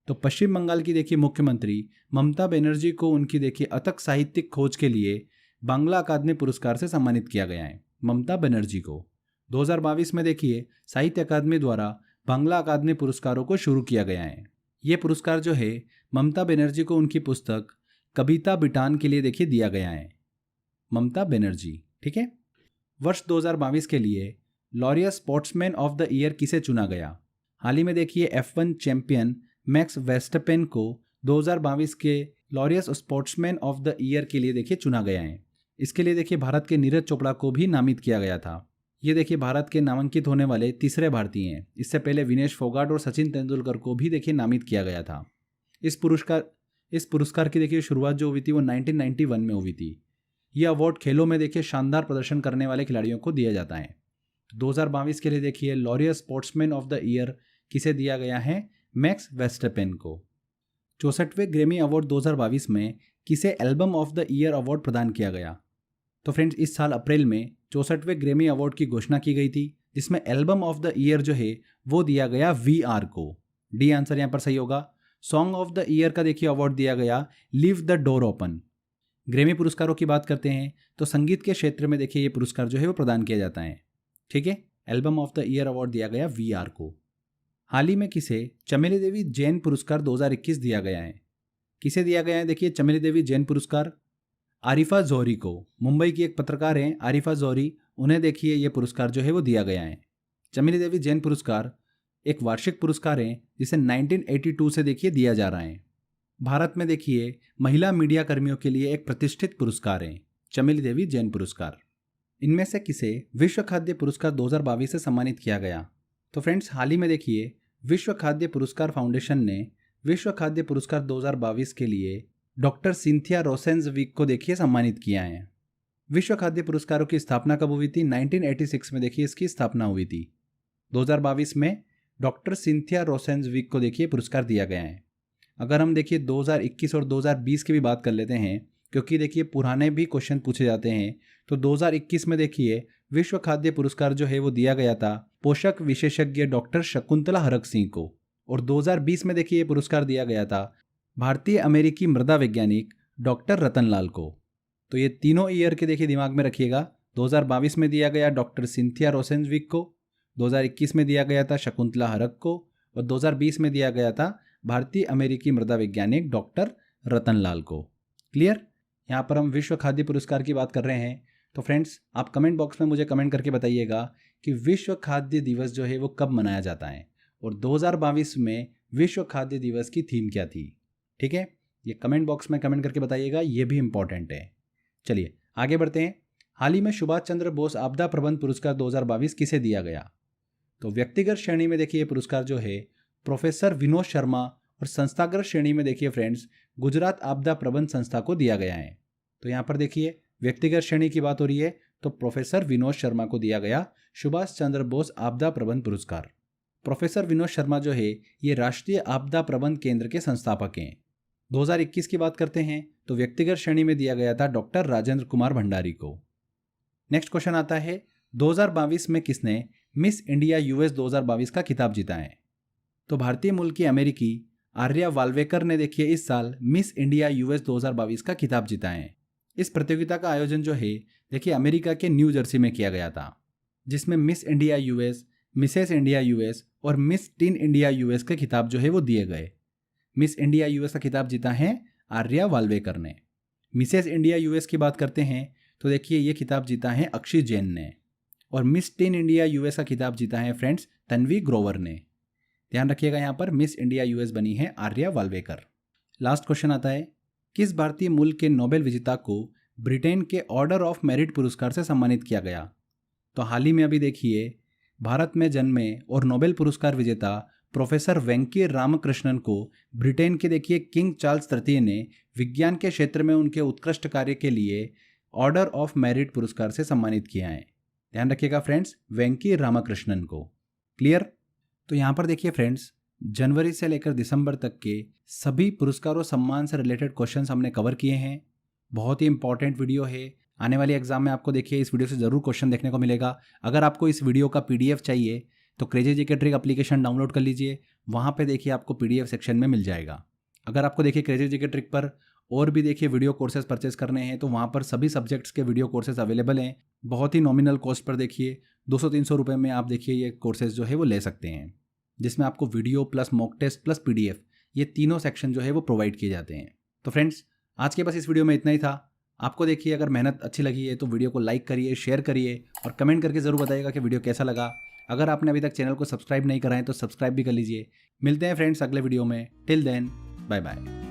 तो पश्चिम बंगाल की देखिए मुख्यमंत्री ममता बनर्जी को उनकी देखिए अथक साहित्यिक खोज के लिए बांग्ला अकादमी पुरस्कार से सम्मानित किया गया है। ममता बनर्जी को 2022 में देखिए साहित्य अकादमी द्वारा बांग्ला अकादमी पुरस्कारों को शुरू किया गया है। ये पुरस्कार जो है ममता बनर्जी को उनकी पुस्तक कविता बिटान के लिए देखिए दिया गया है। ममता बनर्जी। ठीक है। वर्ष 2022 के लिए Laureus sportsman of the year किसे चुना गया? हाल ही में देखिए F1 चैंपियन मैक्स वेस्टपेन को 2022 के Laureus sportsman of the year के लिए देखिए चुना गया है। इसके लिए देखिए भारत के नीरज चोपड़ा को भी नामित किया गया था। ये देखिए भारत के नामांकित होने वाले तीसरे भारतीय हैं। इससे पहले विनेश फोगाट और सचिन तेंदुलकर को भी देखिए नामित किया गया था। इस पुरस्कार की देखिए शुरुआत जो हुई थी वो 1991 में हुई थी। यह अवार्ड खेलों में देखिए शानदार प्रदर्शन करने वाले खिलाड़ियों को दिया जाता है। 2022 के लिए देखिए Laureus sportsman of the year किसे दिया गया है? मैक्स वेस्टपेन को। 64वें ग्रैमी अवार्ड 2022 में किसे album of the year award प्रदान किया गया? तो फ्रेंड्स इस साल अप्रैल में 64वें ग्रैमी अवार्ड की घोषणा की गई थी, जिसमें एल्बम ऑफ द ईयर जो है वो दिया गया VR को। डी आंसर यहाँ पर सही होगा। सॉन्ग ऑफ द ईयर का देखिए अवार्ड दिया गया leave the door open. Grammy पुरस्कारों की बात करते हैं तो संगीत के क्षेत्र में देखिए ये पुरस्कार जो है वो प्रदान किया जाता है। ठीक है। Album of the year award दिया गया VR को। हाल ही में किसे चमेली देवी जैन पुरस्कार 2021 दिया गया है? किसे दिया गया है? देखिए चमेली देवी जैन पुरस्कार आरिफा जौहरी को। मुंबई की एक पत्रकार हैं आरिफा जौहरी, उन्हें देखिए ये पुरस्कार जो है वो दिया गया है। चमेली देवी जैन पुरस्कार एक वार्षिक पुरस्कार है जिसे 1982 से देखिए दिया जा रहा है। भारत में देखिए महिला मीडिया कर्मियों के लिए एक प्रतिष्ठित पुरस्कार है चमेली देवी जैन पुरस्कार। इनमें से किसे विश्व खाद्य पुरस्कार 2022 से सम्मानित किया गया? तो फ्रेंड्स हाल ही में देखिए विश्व खाद्य पुरस्कार फाउंडेशन ने विश्व खाद्य पुरस्कार 2022 के लिए डॉक्टर सिंथिया रोसेंजविक को देखिए सम्मानित किया है। विश्व खाद्य पुरस्कारों की स्थापना कब हुई थी? 1986 में देखिए इसकी स्थापना हुई थी। 2022 में डॉक्टर सिंथिया रोसेंजविक को देखिए पुरस्कार दिया गया है। अगर हम देखिए 2021 और 2020 की भी बात कर लेते हैं, क्योंकि देखिए पुराने भी क्वेश्चन पूछे जाते हैं, तो 2021 में देखिए विश्व खाद्य पुरस्कार जो है वो दिया गया था पोषक विशेषज्ञ डॉक्टर शकुंतला हरक सिंह को, और 2020 में देखिए ये पुरस्कार दिया गया था भारतीय अमेरिकी मृदा वैज्ञानिक डॉक्टर रतन लाल को। तो ये तीनों ईयर के देखिए दिमाग में रखिएगा। 2022 में दिया गया डॉक्टर सिंथिया रोसेंजविक को, 2021 में दिया गया था शकुंतला हरक को, और 2020 में दिया गया था भारतीय अमेरिकी मृदा वैज्ञानिक डॉक्टर रतन लाल को। क्लियर? यहाँ पर हम विश्व खाद्य पुरस्कार की बात कर रहे हैं। तो फ्रेंड्स, आप कमेंट बॉक्स में मुझे कमेंट करके बताइएगा कि विश्व खाद्य दिवस जो है वो कब मनाया जाता है, और 2022 में विश्व खाद्य दिवस की थीम क्या थी। ठीक है, ये कमेंट बॉक्स में कमेंट करके बताइएगा, ये भी इंपॉर्टेंट है। चलिए आगे बढ़ते हैं। हाल ही में सुभाष चंद्र बोस आपदा प्रबंध पुरस्कार 2022 किसे दिया गया? तो व्यक्तिगत श्रेणी में देखिए पुरस्कार जो है प्रोफेसर विनोद शर्मा, और संस्थागत श्रेणी में देखिए फ्रेंड्स गुजरात आपदा प्रबंध संस्था को दिया गया है। तो यहाँ पर देखिए व्यक्तिगत श्रेणी की बात हो रही है, तो प्रोफेसर विनोद शर्मा को दिया गया सुभाष चंद्र बोस आपदा प्रबंध पुरस्कार। प्रोफेसर विनोद शर्मा जो है ये राष्ट्रीय आपदा प्रबंध केंद्र के संस्थापक हैं। 2021 की बात करते हैं तो व्यक्तिगत श्रेणी में दिया गया था डॉक्टर राजेंद्र कुमार भंडारी को। नेक्स्ट क्वेश्चन आता है 2022 में किसने मिस इंडिया यूएस 2022 का खिताब जीता है? तो भारतीय मूल की अमेरिकी आर्या वाल्वेकर ने देखिए इस साल मिस इंडिया यूएस 2022 का खिताब जीता है। इस प्रतियोगिता का आयोजन जो है देखिए अमेरिका के न्यू जर्सी में किया गया था, जिसमें miss India US, Mrs India US और मिस टीन इंडिया यूएस के खिताब जो है वो दिए गए। मिस इंडिया यूएस का खिताब जीता है आर्या वाल्वेकर ने। मिसेस इंडिया यूएस की बात करते हैं तो देखिए ये खिताब जीता है अक्षय जैन ने, और मिस टीन इंडिया यूएस का खिताब जीता है फ्रेंड्स तन्वी ग्रोवर ने। ध्यान रखिएगा, यहाँ पर मिस इंडिया यूएस बनी है आर्या वाल्वेकर। लास्ट क्वेश्चन आता है किस भारतीय मूल के नोबेल विजेता को ब्रिटेन के ऑर्डर ऑफ मेरिट पुरस्कार से सम्मानित किया गया? तो हाल ही में अभी देखिए भारत में जन्मे और नोबेल पुरस्कार विजेता प्रोफेसर वेंकी रामकृष्णन को ब्रिटेन के देखिए किंग चार्ल्स तृतीय ने विज्ञान के क्षेत्र में उनके उत्कृष्ट कार्य के लिए ऑर्डर ऑफ मेरिट पुरस्कार से सम्मानित किया है। ध्यान रखिएगा फ्रेंड्स, वेंकी रामकृष्णन को। क्लियर? तो यहाँ पर देखिए फ्रेंड्स जनवरी से लेकर दिसंबर तक के सभी पुरस्कारों सम्मान से रिलेटेड क्वेश्चंस हमने कवर किए हैं। बहुत ही इंपॉर्टेंट वीडियो है। आने वाली एग्जाम में आपको देखिए इस वीडियो से ज़रूर क्वेश्चन देखने को मिलेगा। अगर आपको इस वीडियो का PDF चाहिए तो crazy GK trick application download कर लीजिए, वहाँ पे देखिए आपको PDF सेक्शन में मिल जाएगा। अगर आपको देखिए क्रेजी जीके ट्रिक पर और भी देखिए वीडियो कोर्सेज परचेस करने हैं तो वहाँ पर सभी सब्जेक्ट्स के वीडियो कोर्सेज अवेलेबल हैं। बहुत ही नॉमिनल कॉस्ट पर देखिए 200-300 रुपये में आप देखिए ये कोर्सेज जो है वो ले सकते हैं, जिसमें आपको video plus mock test plus PDF ये तीनों सेक्शन जो है वो प्रोवाइड किए जाते हैं। तो फ्रेंड्स आज के बस इस वीडियो में इतना ही था। आपको देखिए अगर मेहनत अच्छी लगी है तो वीडियो को लाइक करिए, शेयर करिए और कमेंट करके ज़रूर बताइएगा कि वीडियो कैसा लगा। अगर आपने अभी तक चैनल को सब्सक्राइब नहीं करा है तो सब्सक्राइब भी कर लीजिए। मिलते हैं फ्रेंड्स अगले वीडियो में। Till then bye bye.